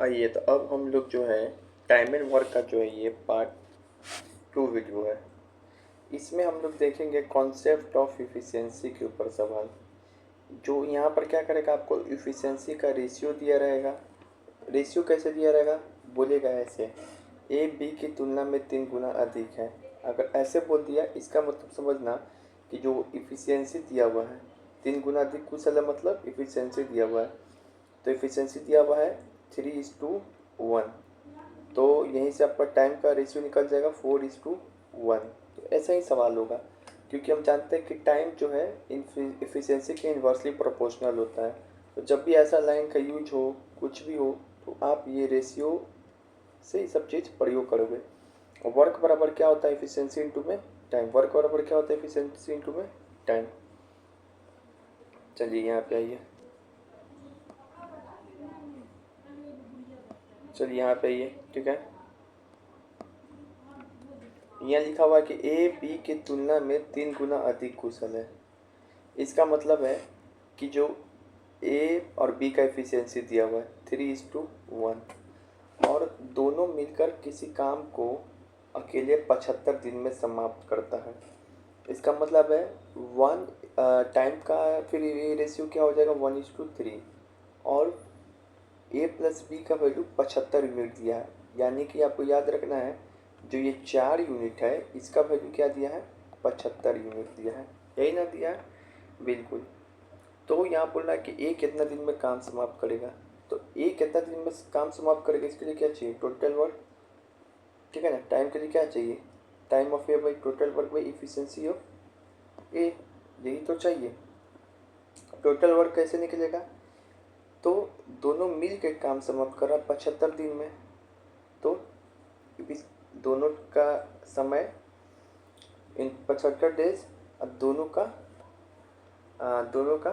आइए तो अब हम लोग जो है टाइम एंड वर्क का जो है ये पार्ट 2 वीडियो है। इसमें हम लोग देखेंगे कॉन्सेप्ट ऑफ इफ़िशियंसी के ऊपर सवाल। जो यहाँ पर क्या करेगा, आपको इफ़िशियंसी का रेशियो दिया रहेगा। रेशियो कैसे दिया रहेगा, बोलेगा ऐसे, ए बी की तुलना में 3 गुना अधिक है। अगर ऐसे बोल दिया, इसका मतलब समझना कि जो इफ़िशियंसी दिया हुआ है 3 गुना अधिक कुशल है, मतलब इफ़िशियंसी दिया हुआ है। तो इफ़िशियंसी दिया हुआ है 3:1, तो यहीं से आपका टाइम का रेशियो निकल जाएगा 4:1। तो ऐसा ही सवाल होगा, क्योंकि हम जानते हैं कि टाइम जो है इफ़िशियंसी के इन्वर्सली प्रोपोर्शनल होता है। तो जब भी ऐसा लाइन का यूज हो, कुछ भी हो, तो आप ये रेशियो से ये सब चीज़ प्रयोग करोगे। और वर्क बराबर क्या होता है इफ़िशियंसी इंटू में टाइम। वर्क बराबर क्या होता है इफ़िशियंसी इंटू में टाइम। चलिए यहाँ पे आइए, चलिए यहाँ पे आइए, ठीक है। यहाँ लिखा हुआ है कि ए बी की तुलना में 3 गुना अधिक कुशल है। इसका मतलब है कि जो ए और बी का एफिशिएंसी दिया हुआ है 3:1, और दोनों मिलकर किसी काम को अकेले 75 दिन में समाप्त करता है। इसका मतलब है वन टाइम का फिर ये रेशियो क्या हो जाएगा 1:3, और ए प्लस बी का वैल्यू 75 यूनिट दिया है। यानी कि आपको याद रखना है, जो ये 4 यूनिट है इसका वैल्यू क्या दिया है, 75 यूनिट दिया है। यही ना दिया है, बिल्कुल। तो यहाँ बोल रहा है कि ए कितना दिन में काम समाप्त करेगा। तो ए कितना दिन में काम समाप्त करेगा, इसके लिए क्या चाहिए, टोटल वर्क, ठीक है ना। टाइम के लिए क्या चाहिए, time of A by total work by efficiency of A, यही तो चाहिए। टोटल वर्क कैसे निकलेगा, तो दोनों मिल के काम समाप्त करा 75 दिन में, तो दोनों का समय इन 75 डेज, और दोनों का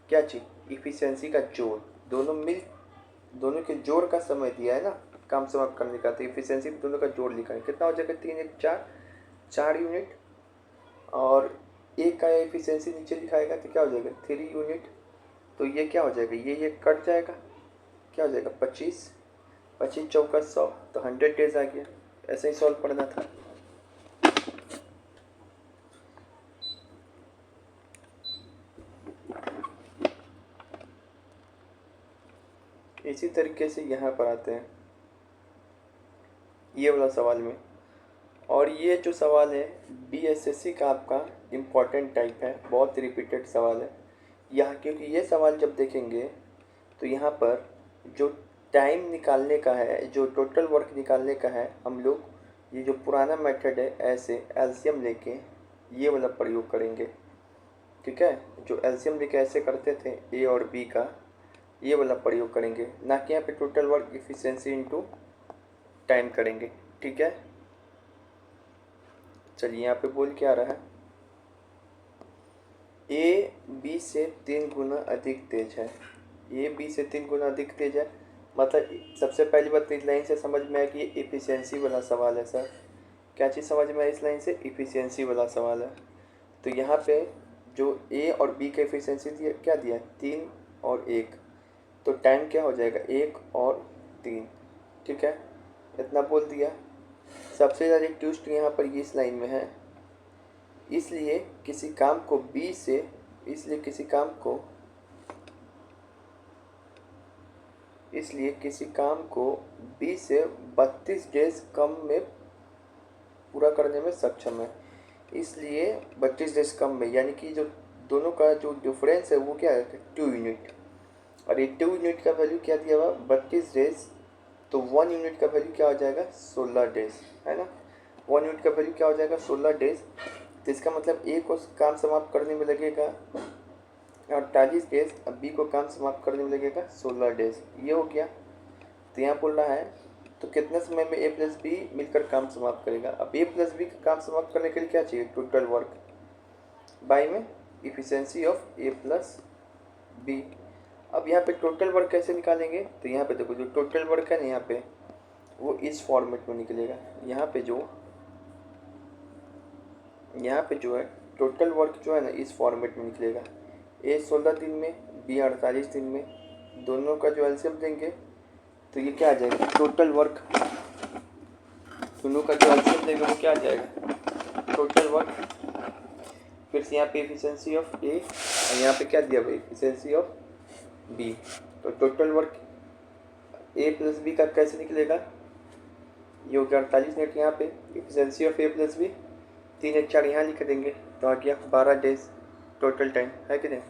क्या चीज, इफिशियंसी का जोड़, दोनों के जोड़ का समय दिया है ना काम समाप्त करने का। तो इफिशियंसी दोनों का जोड़ लिखा है, कितना हो जाएगा 3 1 4, 4 यूनिट, और एक का इफिशियंसी नीचे लिखाएगा तो क्या हो जाएगा 3 यूनिट। तो ये क्या हो जाएगा, ये कट जाएगा, क्या हो जाएगा 25, 25 चौका 100, तो 100 डेज आ गया। ऐसे ही सॉल्व पढ़ना था। इसी तरीके से यहाँ पर आते हैं ये वाला सवाल में, और ये जो सवाल है बीएसएससी का आपका इम्पॉर्टेंट टाइप है, बहुत रिपीटेड सवाल है यहाँ। क्योंकि ये सवाल जब देखेंगे तो यहाँ पर जो टाइम निकालने का है, जो टोटल वर्क निकालने का है, हम लोग ये जो पुराना मेथड है ऐसे एलसीएम लेके ये वाला प्रयोग करेंगे, ठीक है। जो एलसीएम लेके ऐसे करते थे ए और बी का, ये वाला प्रयोग करेंगे, ना कि यहाँ पे total work efficiency into time करेंगे, ठीक है। चलिए यहाँ पे बोल क्या रहा है, ए बी से 3 गुना अधिक तेज है। ए बी से 3 गुना अधिक तेज है, मतलब सबसे पहली बात तो इस लाइन से समझ में आया कि ये इफिशियंसी वाला सवाल है सर। क्या चीज़ समझ में आई इस लाइन से, इफिशियंसी वाला सवाल है। तो यहाँ पे जो ए और बी का इफिशियंसी दिया, क्या दिया है 3 और 1, तो टाइम क्या हो जाएगा 1 और 3, ठीक है। इतना बोल दिया। सबसे ज़्यादा ट्विस्ट यहाँ पर ये इस लाइन में है, इसलिए किसी काम को बी से, इसलिए किसी काम को बी से 32 डेज कम में पूरा करने में सक्षम है। इसलिए 32 डेज कम में, यानी कि जो दोनों का जो डिफरेंस है वो क्या है 2 यूनिट, और ये 2 यूनिट का वैल्यू क्या दिया हुआ 32 डेज, तो 1 यूनिट का वैल्यू क्या हो जाएगा 16 डेज, है ना। 1 यूनिट का वैल्यू क्या हो जाएगा 16 डेज। तो इसका मतलब ए को काम समाप्त करने में लगेगा 48 डेज, अब बी को काम समाप्त करने में लगेगा 16 डेज, ये हो गया। तो यहाँ बोल रहा है तो कितने समय में ए प्लस बी मिलकर काम समाप्त करेगा। अब ए प्लस बी का काम समाप्त करने के लिए क्या चाहिए, टोटल वर्क बाई में efficiency of A plus B. अब यहाँ पे टोटल वर्क कैसे निकालेंगे, तो यहाँ पे देखो जो टोटल वर्क है ना यहाँ पे वो इस फॉर्मेट में निकलेगा। यहाँ पे जो है टोटल वर्क जो है ना इस फॉर्मेट में निकलेगा, ए 16 दिन में, बी 48 दिन में, दोनों का जो एलसीएम देंगे तो ये क्या आ जाएगा, टोटल वर्क, दोनों का जो एलसीएम देगा वो क्या आ जाएगा, टोटल वर्क। फिर से यहाँ पे एफिशिएंसी ऑफ ए और यहाँ पे क्या दिया हुआ, एफिशिएंसी ऑफ बी। तो टोटल वर्क ए प्लस बी का कैसे निकलेगा, ये हो गया 48 मिनट यहाँ पे, efficiency of A plus B 3 एक 4 यहाँ लिख देंगे तो आ गया 12 डेज टोटल टाइम, है कि नहीं।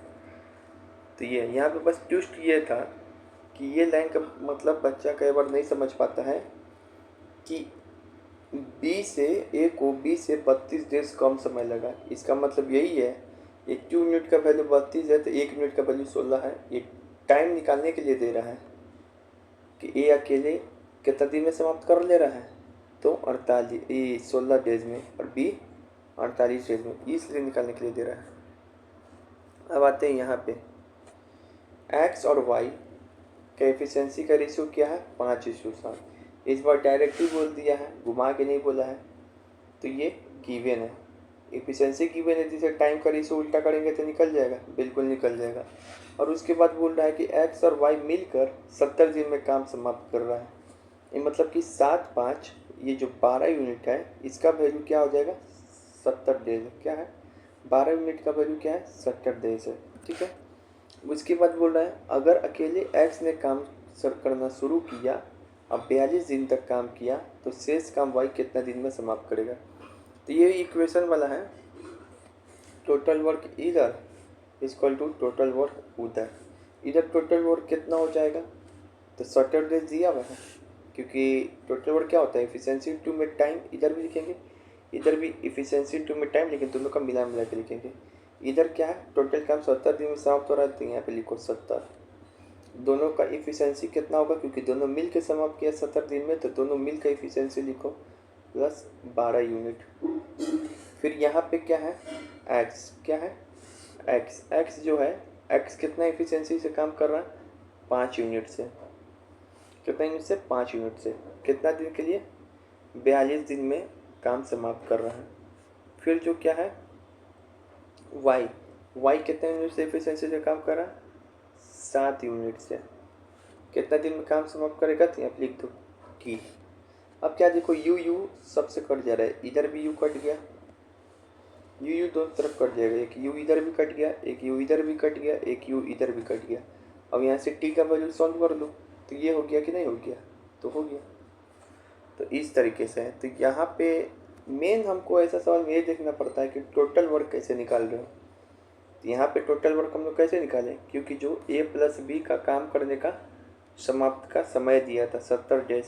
तो ये यहाँ पे बस ट्विस्ट ये था कि ये लाइन का मतलब बच्चा कई बार नहीं समझ पाता है कि बी से ए को बी से 32 डेज कम समय लगा। इसका मतलब यही है, ये 2 मिनट का वैल्यू 32 है तो 1 मिनट का वैल्यू 16 है। ये टाइम निकालने के लिए दे रहा है कि ए अकेले कितना दिन में समाप्त कर ले रहा है, तो 16 डेज में और बी 48 डेज में, इसलिए निकालने के लिए दे रहा है। अब आते हैं यहाँ पे एक्स और वाई का एफिशिएंसी का रेशियो क्या है, 5:7। इस बार डायरेक्टली बोल दिया है, घुमा के नहीं बोला है, तो ये गिवन है, एफिशिएंसी गिवन है, जिसे टाइम का रेशियो उल्टा करेंगे तो निकल जाएगा, बिल्कुल निकल जाएगा। और उसके बाद बोल रहा है कि एक्स और वाई मिलकर 70 दिन में काम समाप्त कर रहा है। ये मतलब कि 7×5 ये जो 12 यूनिट है इसका वैल्यू क्या हो जाएगा, 70 डेज। क्या है, 12 यूनिट का वैल्यू क्या है, 70 डेज है, ठीक है। उसके बाद बोल रहा है अगर अकेले एक्स ने काम करना शुरू किया और 42 दिन तक काम किया तो शेष काम वाई कितना दिन में समाप्त करेगा। तो ये इक्वेशन वाला है, टोटल वर्क इधर इक्वल टू टोटल वर्क उधर। इधर टोटल वर्क कितना हो जाएगा, तो 70 डेज दिया हुआ है, क्योंकि टोटल वर्क क्या होता है, एफिशिएंसी टू में टाइम, इधर भी लिखेंगे, इधर भी एफिशिएंसी टू में टाइम, लेकिन दोनों का मिला मिला के लिखेंगे। इधर क्या है, टोटल काम 70 दिन में समाप्त हो रहा है, तो यहाँ पे लिखो 70। दोनों का एफिशिएंसी कितना होगा, क्योंकि दोनों मिल के समाप्त किया 70 दिन में, तो दोनों मिल का एफिशिएंसी लिखो प्लस 12 यूनिट। फिर यहाँ पे क्या है, एक्स, क्या है, एक्स जो है, एक्स कितना एफिशिएंसी से काम कर रहा है, 5 यूनिट से। कितना यूनिट से, 5 यूनिट से। कितना दिन के लिए, 42 दिन में काम समाप्त कर रहा है। फिर जो क्या है, वाई कितने यूनिट से एफिशिएंसी से काम कर रहा है, 7 यूनिट से। कितना दिन में काम समाप्त करेगा, तो यहाँ लिख दो की। अब क्या देखो, यू सबसे कट जा रहा है, इधर भी यू कट गया, यू दोनों तरफ कट जाएगा, एक यू इधर भी कट गया, एक यू इधर भी कट गया, एक यू इधर भी कट गया। अब यहाँ से टी का वैल्यू सॉल्व कर लो, तो ये हो गया कि नहीं हो गया, तो हो गया। तो इस तरीके से है। तो यहाँ पे मेन हमको ऐसा सवाल ये देखना पड़ता है कि टोटल वर्क कैसे निकाल रहे हो। तो यहाँ पे टोटल वर्क हम लोग कैसे निकालें, क्योंकि जो ए प्लस बी का काम करने का समाप्त का समय दिया था 70 डेज,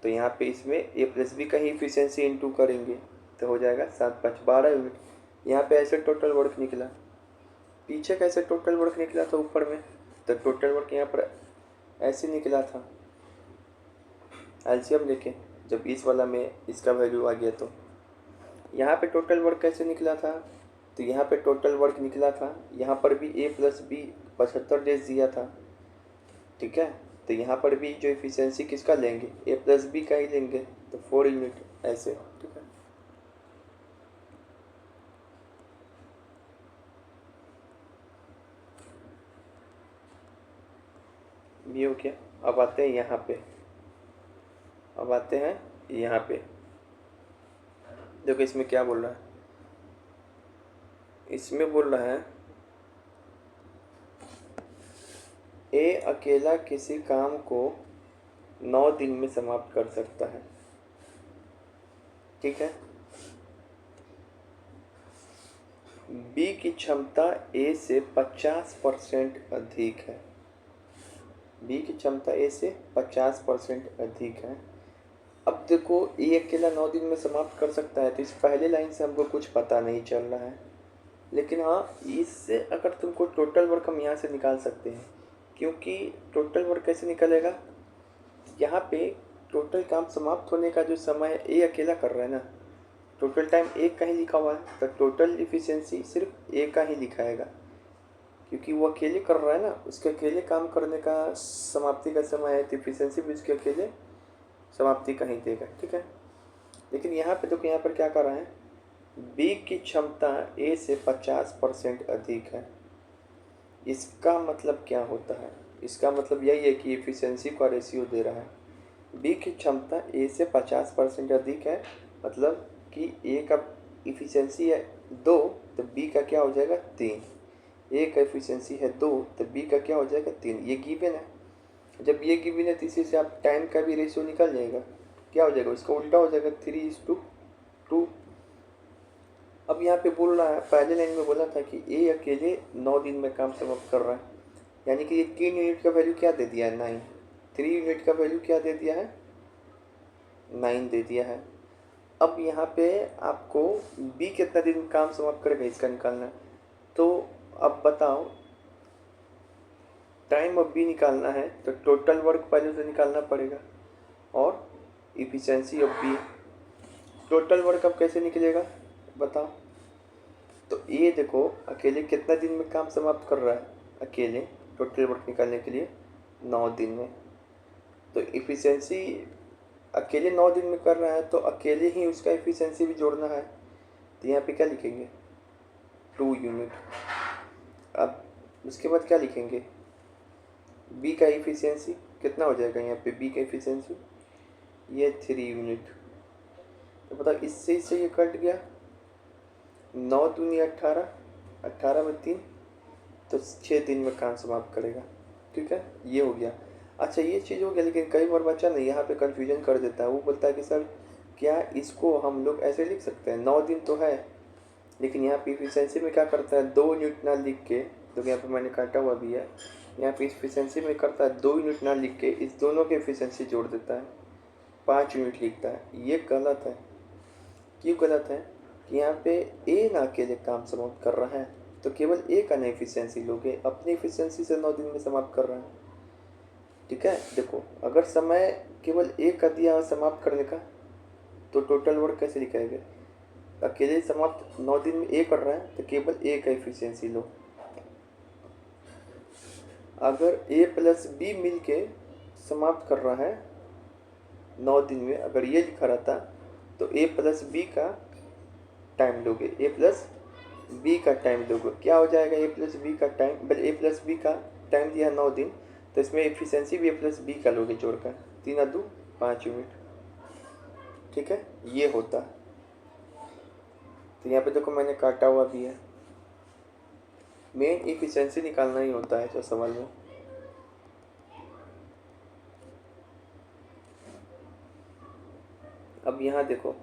तो यहाँ पे इसमें ए प्लस बी का ही इफिशियंसी इंटू करेंगे तो हो जाएगा 7×5 12 यूनिट। यहाँ पे ऐसे टोटल वर्क निकला, पीछे कैसे टोटल वर्क निकला था ऊपर में, तो टोटल वर्क यहाँ पर ऐसे निकला था एलसीएम लेके, जब इस वाला में इसका वैल्यू आ गया। तो यहाँ पे टोटल वर्क कैसे निकला था, तो यहाँ पे टोटल वर्क निकला था, यहाँ पर भी ए प्लस बी 75 डेज दिया था, ठीक है। तो यहाँ पर भी जो एफिशिएंसी किसका लेंगे, ए प्लस बी का ही लेंगे, तो 4 यूनिट ऐसे, ठीक है। ये हो गया। अब आते हैं यहाँ पे, अब आते हैं यहाँ पे, देखो इसमें क्या बोल रहा है, इसमें बोल रहा है ए अकेला किसी काम को 9 दिन में समाप्त कर सकता है, ठीक है। बी की क्षमता ए से 50% अधिक है, बी की क्षमता ए से 50% अधिक है। अब देखो ए अकेला 9 दिन में समाप्त कर सकता है, तो इस पहले लाइन से हमको कुछ पता नहीं चल रहा है, लेकिन हाँ इससे अगर तुमको टोटल वर्क हम यहाँ से निकाल सकते हैं, क्योंकि टोटल वर्क कैसे निकलेगा, यहाँ पे टोटल काम समाप्त होने का जो समय ए अकेला कर रहा है ना, टोटल टाइम एक का ही लिखा हुआ है, तो टोटल इफिशिएंसी सिर्फ ए का ही लिखाएगा, क्योंकि वो अकेले कर रहा है ना, उसके अकेले काम करने का समाप्ति का समय है, तो इफिशिएंसी भी उसके अकेले समाप्ति का ही देगा, ठीक है। लेकिन यहाँ पे देखो, यहाँ पर क्या कर रहा है, बी की क्षमता ए से 50% अधिक है। इसका मतलब क्या होता है, इसका मतलब यही है कि एफिशिएंसी का रेशियो दे रहा है। बी की क्षमता ए से 50% अधिक है, मतलब कि ए का इफिशिएंसी है 2, तो बी का क्या हो जाएगा 3। ए का एफिशिएंसी है 2, तो बी का क्या हो जाएगा 3। ये गिवन है। जब ये गिवन है तो इसी से आप टाइम का भी रेशियो निकल जाएगा। क्या हो जाएगा, इसका उल्टा हो जाएगा 3:2। अब यहाँ पे बोल रहा है, पहले लाइन में बोला था कि ए अकेले 9 दिन में काम समाप्त कर रहा है, यानी कि ये 3 यूनिट का वैल्यू क्या दे दिया है 9। 3 यूनिट का वैल्यू क्या दे दिया है 9 दे दिया है। अब यहाँ पे आपको बी कितना दिन में काम समाप्त करेगा इसका निकालना है। तो अब बताओ, टाइम ऑफ बी निकालना है तो टोटल वर्क पहले से निकालना पड़ेगा और efficiency of B. Total work अब कैसे निकलेगा बताओ। तो ये देखो अकेले कितना दिन में काम समाप्त कर रहा है, अकेले टोटल वर्क निकालने के लिए 9 दिन में। तो इफिशिएंसी अकेले 9 दिन में कर रहा है तो अकेले ही उसका इफिशिएंसी भी जोड़ना है। तो यहाँ पे क्या लिखेंगे 2 यूनिट। अब उसके बाद क्या लिखेंगे, बी का इफिशिएंसी कितना हो जाएगा, यहाँ पे बी का इफिशिएंसी ये 3 यूनिट। तो बताओ इससे ये कट गया, 9 दूनी 18, 18 में 3, तो 6 दिन में काम समाप्त करेगा। ठीक है, ये हो गया। अच्छा ये चीज़ हो गया, लेकिन कई बार बच्चा ना यहाँ पे कन्फ्यूजन कर देता है। वो बोलता है कि सर क्या इसको हम लोग ऐसे लिख सकते हैं, 9 दिन तो है, लेकिन यहाँ पे इफिशिएंसी में क्या करता है 2 यूनिट ना लिख के, तो यहाँ पे मैंने काटा हुआ भी है, यहाँ पे इफिशिएंसी में करता है 2 यूनिट ना लिख के इस दोनों के इफिशिएंसी जोड़ देता है, 5 यूनिट लिखता है। ये गलत है। क्यों गलत है कि यहाँ पे ए ना अकेले काम समाप्त कर रहा है, तो केवल ए का ना इफिशिएंसी लोगे, अपनी इफिशिएंसी से 9 दिन में समाप्त कर रहा है। ठीक है, देखो अगर समय केवल ए का दिया समाप्त करने का तो टोटल वर्क कैसे लिखाएंगे, अकेले समाप्त 9 दिन में ए कर रहा है तो केवल ए का इफिशिएंसी लो। अगर ए प्लस बी मिल के समाप्त कर रहा है 9 दिन में, अगर ये लिखा रहता तो ए प्लस बी का टाइम लोगे, ए प्लस बी का टाइम दोगे, क्या हो जाएगा ए प्लस बी का टाइम, ए प्लस बी का टाइम दिया 9 दिन, तो इसमें एफिशिएंसी भी ए प्लस बी का लोगे जोड़कर, 3 × 2 = 5 यूनिट। ठीक है, ये होता है। तो यहाँ पे देखो मैंने काटा हुआ भी है, मेन एफिशिएंसी निकालना ही होता है जो सवाल में। अब यहाँ देखो,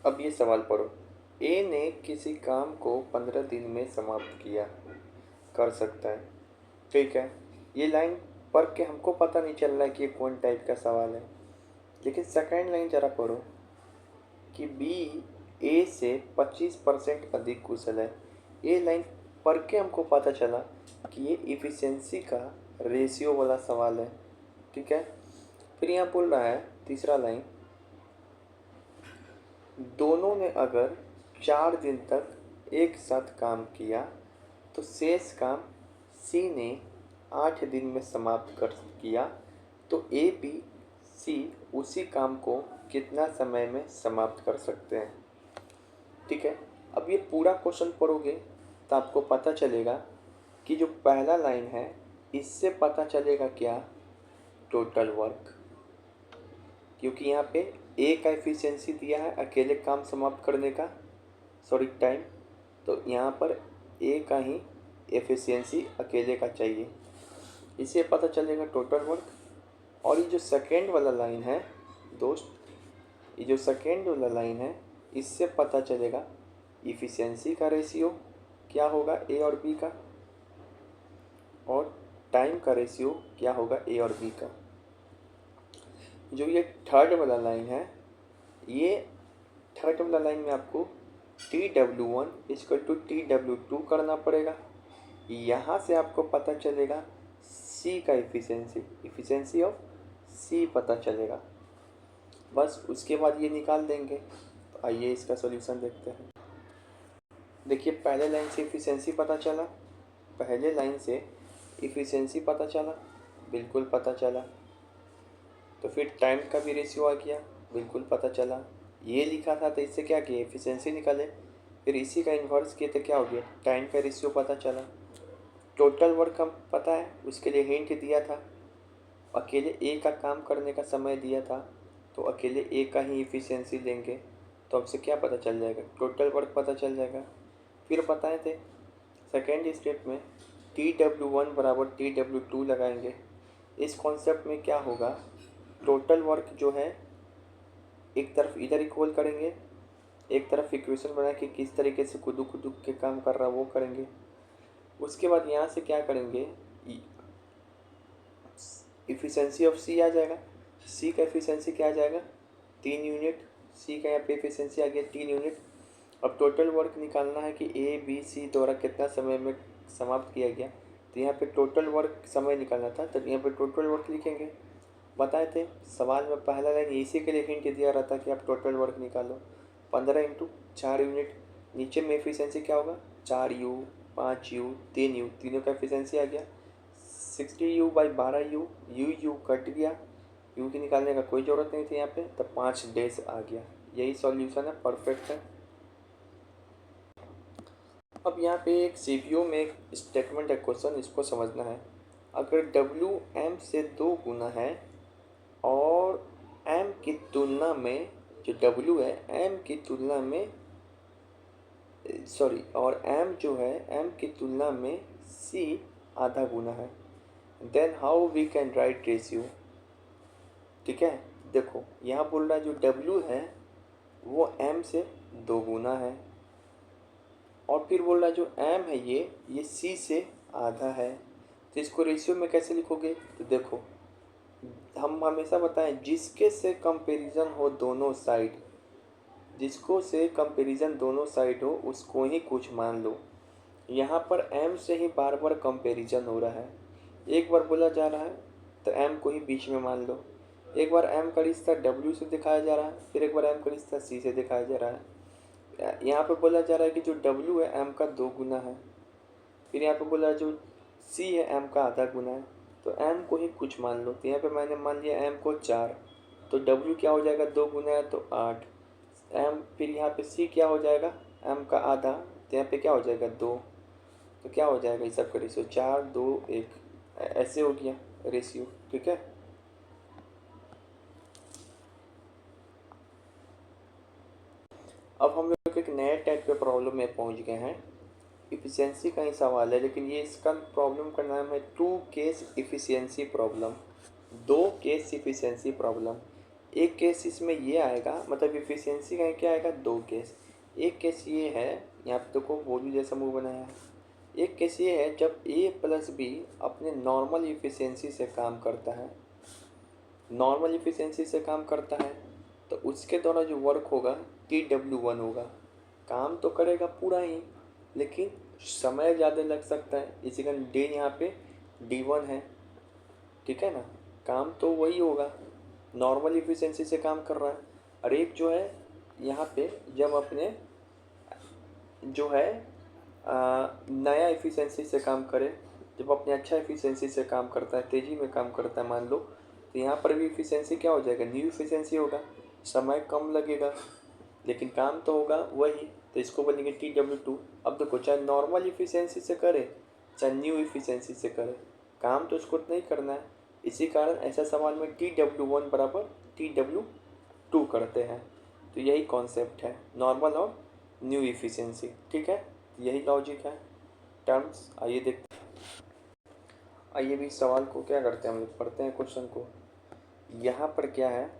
अब ये सवाल पढ़ो, ए ने किसी काम को 15 दिन में समाप्त किया, कर सकता है। ठीक है, ये लाइन पढ़ के हमको पता नहीं चल रहा है कि ये कौन टाइप का सवाल है, लेकिन सेकंड लाइन जरा पढ़ो कि बी ए से 25% अधिक कुशल है। ये लाइन पढ़ के हमको पता चला कि ये इफिशिएंसी का रेशियो वाला सवाल है। ठीक है, फिर यहाँ बोल रहा है तीसरा लाइन, दोनों ने अगर 4 दिन तक एक साथ काम किया तो शेष काम सी ने 8 दिन में समाप्त कर किया, तो ए बी सी उसी काम को कितना समय में समाप्त कर सकते हैं। ठीक है, अब ये पूरा क्वेश्चन पढ़ोगे तो आपको पता चलेगा कि जो पहला लाइन है इससे पता चलेगा क्या, टोटल वर्क, क्योंकि यहाँ पे ए का एफिशिएंसी दिया है अकेले काम समाप्त करने का, सॉरी टाइम, तो यहाँ पर ए का ही एफिशिएंसी अकेले का चाहिए, इससे पता चलेगा टोटल वर्क। और ये जो सेकेंड वाला लाइन है दोस्त, ये जो सेकेंड वाला लाइन है इससे पता चलेगा इफिशिएंसी का रेशियो क्या होगा ए और बी का, और टाइम का रेशियो क्या होगा ए और बी का। जो ये थर्ड वाला लाइन है, ये थर्ड वाला लाइन में आपको TW1 = TW2 करना पड़ेगा। यहाँ से आपको पता चलेगा सी का इफिशिएंसी ऑफ सी पता चलेगा, बस उसके बाद ये निकाल देंगे। तो आइए इसका सॉल्यूशन देखते हैं। देखिए पहले लाइन से इफिशिएंसी पता चला, पहले लाइन से इफिशिएंसी पता चला, बिल्कुल पता चला। तो फिर टाइम का भी रेशियो आ गया, बिल्कुल पता चला। ये लिखा था तो इससे क्या किया, एफिशिएंसी निकाले, फिर इसी का इन्वर्स किए तो क्या हो गया, टाइम का रेशियो पता चला। टोटल वर्क हम पता है, उसके लिए हिंट दिया था, अकेले ए का काम करने का समय दिया था, तो अकेले ए का ही इफ़िशियंसी लेंगे तो हमसे क्या पता चल जाएगा, टोटल वर्क पता चल जाएगा। फिर बताए थे सेकेंड स्टेप में TW1 बराबर TW2 लगाएंगे। इस कॉन्सेप्ट में क्या होगा, टोटल वर्क जो है एक तरफ इधर इक्वल करेंगे, एक तरफ इक्वेशन बना के किस तरीके से खुदू खुदू के काम कर रहा है वो करेंगे। उसके बाद यहाँ से क्या करेंगे, इफ़िशेंसी ऑफ सी आ जाएगा। सी का एफिशिएंसी क्या आ जाएगा, 3 यूनिट। सी का यहाँ पे एफिशिएंसी आ गया 3 यूनिट। अब टोटल वर्क निकालना है कि ए बी सी द्वारा कितना समय में समाप्त किया गया, तो यहाँ पे टोटल वर्क समय निकालना था, तो यहाँ पे टोटल वर्क लिखेंगे। बताए थे सवाल में पहला लाइन इसी के लिए हिंट दिया रहता कि आप टोटल वर्क निकालो। 15 × 4 यूनिट। नीचे में एफिशिएंसी क्या होगा, 4U 5U 3U, तीनों का एफिशिएंसी आ गया। 60U/12U, यू कट गया, यू की निकालने का कोई ज़रूरत नहीं थी यहाँ पे, तो 5 डेज आ गया। यही सॉल्यूशन है, परफेक्ट है। अब यहाँ पे एक सीपीयू में एक स्टेटमेंट है, क्वेश्चन इसको समझना है। अगर W M से 2 गुना है और M की तुलना में, जो W है M की तुलना में और M जो है M की तुलना में C आधा गुना है, then how we can write ratio. ठीक है, देखो यहाँ बोल रहा है जो W है वो M से 2 गुना है, और फिर बोल रहा है जो M है ये C से आधा है। तो इसको रेशियो में कैसे लिखोगे, तो देखो हम हमेशा बताएं जिसके से कंपैरिजन हो दोनों साइड, जिसको से कंपैरिजन दोनों साइड हो उसको ही कुछ मान लो। यहाँ पर M से ही बार बार कंपैरिजन हो रहा है, एक बार बोला जा रहा है तो M को ही बीच में मान लो। एक बार M का रिश्ता W से दिखाया जा रहा है, फिर एक बार M का रिश्ता C से दिखाया जा रहा है। यहाँ पे बोला जा रहा है कि जो W है M का 2 गुना है, फिर यहाँ पे बोला जो C है M का आधा गुना है, तो M को ही कुछ मान लो। तो यहाँ पे मैंने मान लिया M को 4, तो W क्या हो जाएगा, 2 गुना है तो 8। M फिर यहाँ पे C क्या हो जाएगा, M का आधा, तो यहाँ पे क्या हो जाएगा 2, तो क्या हो जाएगा इस सब का रेशियो 4 2 1, ऐसे हो गया रेशियो। ठीक है, अब हम लोग एक नए टाइप के प्रॉब्लम में पहुंच गए हैं। इफ़िशियंसी का ही सवाल है, लेकिन ये इसका प्रॉब्लम का नाम है 2 case efficiency problem, 2 case efficiency problem. एक केस इसमें ये आएगा, मतलब इफ़िशियंसी का क्या आएगा, 2 केस। एक केस ये है, यहाँ पे देखो वॉल्यू जैसा मुँह बनाया है। एक केस ये है जब A+B अपने नॉर्मल इफ़िशियंसी से काम करता है, नॉर्मल इफ़िशियंसी से काम करता है, तो उसके द्वारा जो वर्क होगा TW1 होगा। काम तो करेगा पूरा ही, लेकिन समय ज़्यादा लग सकता है, इसी कारण डे यहाँ पे D1 है। ठीक है ना, काम तो वही होगा, नॉर्मल इफ़िशियंसी से काम कर रहा है। और एक जो है यहाँ पे जब अपने जो है नया इफ़िशियंसी से काम करे, जब अपने अच्छा इफ़िशियंसी से काम करता है, तेज़ी में काम करता है मान लो, तो यहाँ पर भी इफ़िशियंसी क्या हो जाएगा, न्यू इफ़िशियंसी होगा, समय कम लगेगा लेकिन काम तो होगा वही, तो इसको बोलेंगे TW2। अब देखो चाहे नॉर्मल इफ़िशियंसी से करे चाहे न्यू इफ़िशियंसी से करे, काम तो उसको नहीं करना है। इसी कारण ऐसा सवाल में TW1 बराबर TW2 करते हैं। तो यही कॉन्सेप्ट है, नॉर्मल और न्यू इफ़िशियंसी। ठीक है, यही लॉजिक है। टर्म्स आइए देखते, आइए भी सवाल को क्या करते हैं हम लोग, पढ़ते हैं क्वेश्चन को। यहाँ पर क्या है,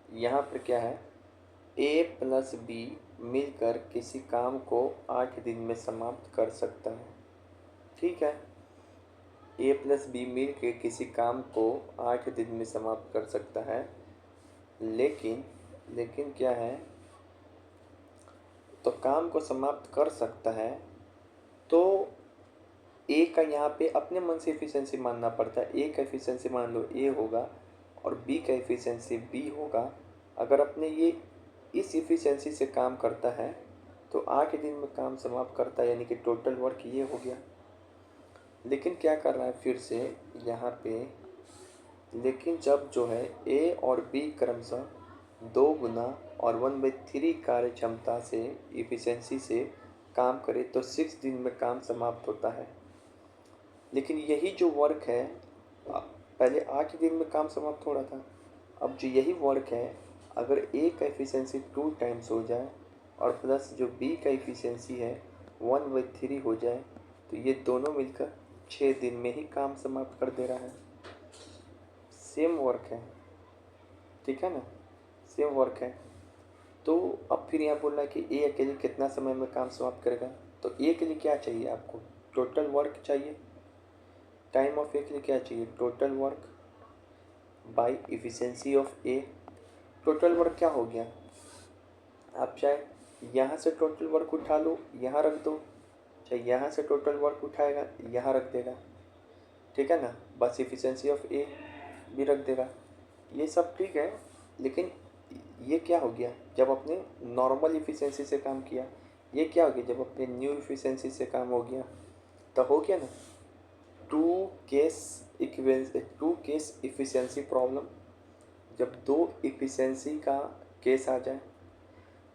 यहाँ पर क्या है, A+B मिलकर किसी काम को 8 दिन में समाप्त कर सकता है। ठीक है, A+B मिल के किसी काम को 8 दिन में समाप्त कर सकता है, लेकिन क्या है, तो काम को समाप्त कर सकता है तो ए का यहाँ पे अपने मन से एफिशिएंसी मानना पड़ता है। ए का एफिशिएंसी मान लो ए होगा और बी का एफिशिएंसी बी होगा। अगर अपने ये इस एफिशिएंसी से काम करता है तो 8 दिन में काम समाप्त करता है, यानी कि टोटल वर्क ये हो गया। लेकिन क्या कर रहा है फिर से यहाँ पे, लेकिन जब जो है ए और बी क्रमशः 2 गुना और 1/3 कार्य क्षमता से इफ़िशिएंसी से काम करे तो 6 दिन में काम समाप्त होता है। लेकिन यही जो वर्क है पहले 8 दिन में काम समाप्त हो रहा था। अब जो यही वर्क है अगर ए का एफिशिएंसी 2 टाइम्स हो जाए और प्लस जो बी का एफिशिएंसी है 1/3 हो जाए तो ये दोनों मिलकर 6 दिन में ही काम समाप्त कर दे रहा है। सेम वर्क है, ठीक है ना, सेम वर्क है। तो अब फिर यहाँ बोल रहा है कि ए अकेले कितना समय में काम समाप्त करेगा। तो ए के लिए क्या चाहिए आपको, टोटल वर्क चाहिए। टाइम ऑफ ए के लिए क्या चाहिए, total work by efficiency of A. Total work क्या हो गया, आप चाहे यहाँ से टोटल वर्क उठा लो यहाँ रख दो, चाहे यहाँ से टोटल वर्क उठाएगा यहाँ रख देगा, ठीक है ना, बस इफिशिएंसी ऑफ ए भी रख देगा। ये सब ठीक है, लेकिन ये क्या हो गया जब अपने नॉर्मल इफिशिएंसी से काम किया, ये क्या हो गया जब अपने न्यू इफिशिएंसी से काम हो गया। तो हो गया ना टू केस इफिशिएंसी प्रॉब्लम। जब दो इफिशिएंसी का केस आ जाए,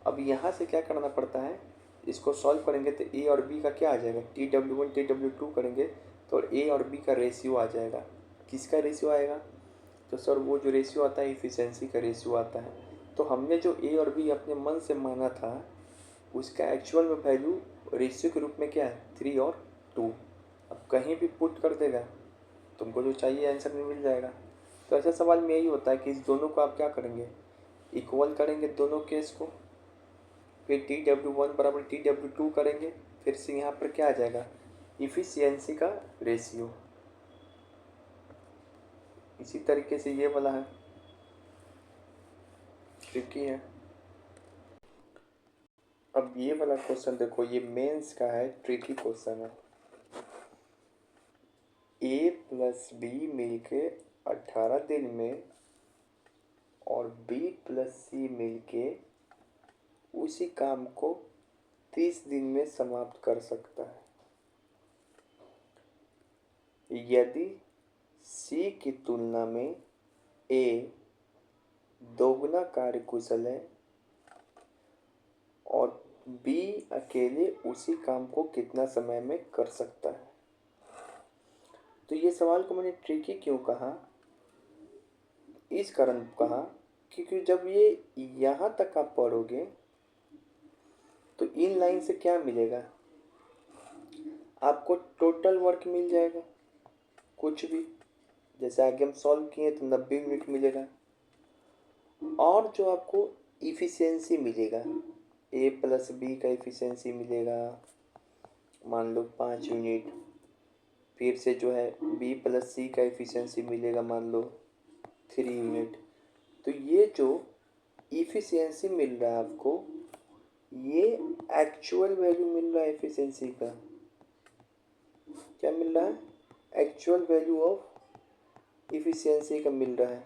अब यहाँ से क्या करना पड़ता है, इसको सॉल्व करेंगे तो ए और बी का क्या आ जाएगा, TW1 TW2 करेंगे तो ए और बी का रेशियो आ जाएगा। किसका रेशियो आएगा, तो सर वो जो रेशियो आता है इफिशिएंसी का रेशियो आता है। तो हमने जो ए और बी अपने मन से माना था उसका एक्चुअल में वैल्यू रेशियो के रूप में क्या है, 3 और 2। अब कहीं भी पुट कर देगा तुमको जो चाहिए आंसर में मिल जाएगा। तो ऐसा सवाल में यही होता है कि इस दोनों को आप क्या करेंगे, इक्वल करेंगे दोनों केस को, फिर TW1 बराबर TW2 करेंगे, फिर से यहाँ पर क्या आ जाएगा, इफिशियंसी का रेशियो। इसी तरीके से ये वाला है, ट्रिकी है। अब ये वाला क्वेश्चन देखो, ये मेंस का है, ट्रिकी क्वेश्चन है। A प्लस बी मिलके 18 दिन में और B प्लस सी मिलके उसी काम को 30 दिन में समाप्त कर सकता है। यदि C की तुलना में A दोगुना कार्यकुशल है और B अकेले उसी काम को कितना समय में कर सकता है। तो ये सवाल को मैंने ट्रिकी क्यों कहा, इस कारण कहा क्योंकि जब ये यहाँ तक आप पढ़ोगे तो इन लाइन से क्या मिलेगा, आपको टोटल वर्क मिल जाएगा कुछ भी, जैसे आगे हम सॉल्व किए तो 90 मिनट मिलेगा। और जो आपको इफिशियंसी मिलेगा, ए प्लस बी का इफिशियंसी मिलेगा मान लो 5 यूनिट, फिर से जो है बी प्लस सी का इफिशियंसी मिलेगा मान लो 3 यूनिट। तो ये जो इफिशियंसी मिल रहा है आपको, ये एक्चुअल वैल्यू मिल रहा है एफिशिएंसी का। क्या मिल रहा है, एक्चुअल वैल्यू ऑफ इफिशिएंसी का मिल रहा है,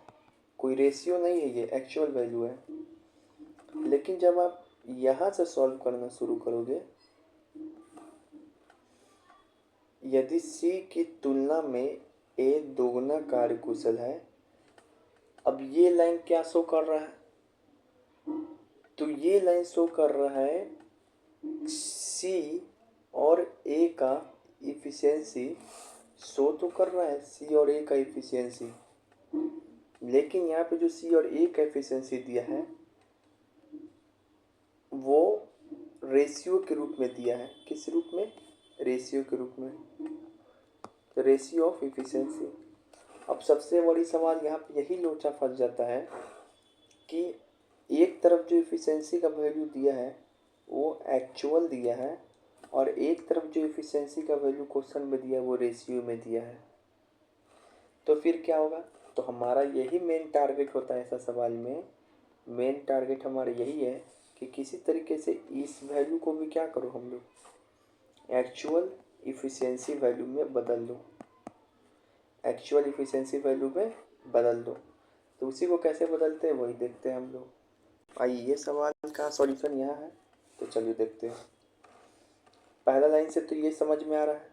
कोई रेशियो नहीं है, ये एक्चुअल वैल्यू है। लेकिन जब आप यहाँ से सॉल्व करना शुरू करोगे, यदि C की तुलना में A दोगुना कार्यकुशल है, अब ये लाइन क्या शो कर रहा है, तो ये लाइन शो कर रहा है C और A का इफिशियंसी शो तो कर रहा है, C और A का इफिशियंसी, लेकिन यहाँ पे जो C और A का इफिशियंसी दिया है वो रेशियो के रूप में दिया है। किस रूप में, रेशियो के रूप में, तो रेशियो ऑफ इफिशियंसी। अब सबसे बड़ी सवाल यहाँ पे यही लोचा फंस जाता है कि एक तरफ जो इफिशियंसी का वैल्यू दिया है वो एक्चुअल दिया है और एक तरफ जो इफिशियंसी का वैल्यू क्वेश्चन में दिया है वो रेशियो में दिया है। तो फिर क्या होगा, तो हमारा यही मेन टारगेट होता है ऐसा सवाल में, मेन टारगेट हमारा यही है कि किसी तरीके से इस वैल्यू को भी क्या करो, हम लोग एक्चुअल इफिशियंसी वैल्यू में बदल दो, एक्चुअल इफिशियंसी वैल्यू में बदल दो। तो उसी को कैसे बदलते हैं वही देखते हैं हम लोग। आइए ये सवाल का सॉल्यूशन यहाँ है, तो चलिए देखते हैं। पहला लाइन से तो ये समझ में आ रहा है,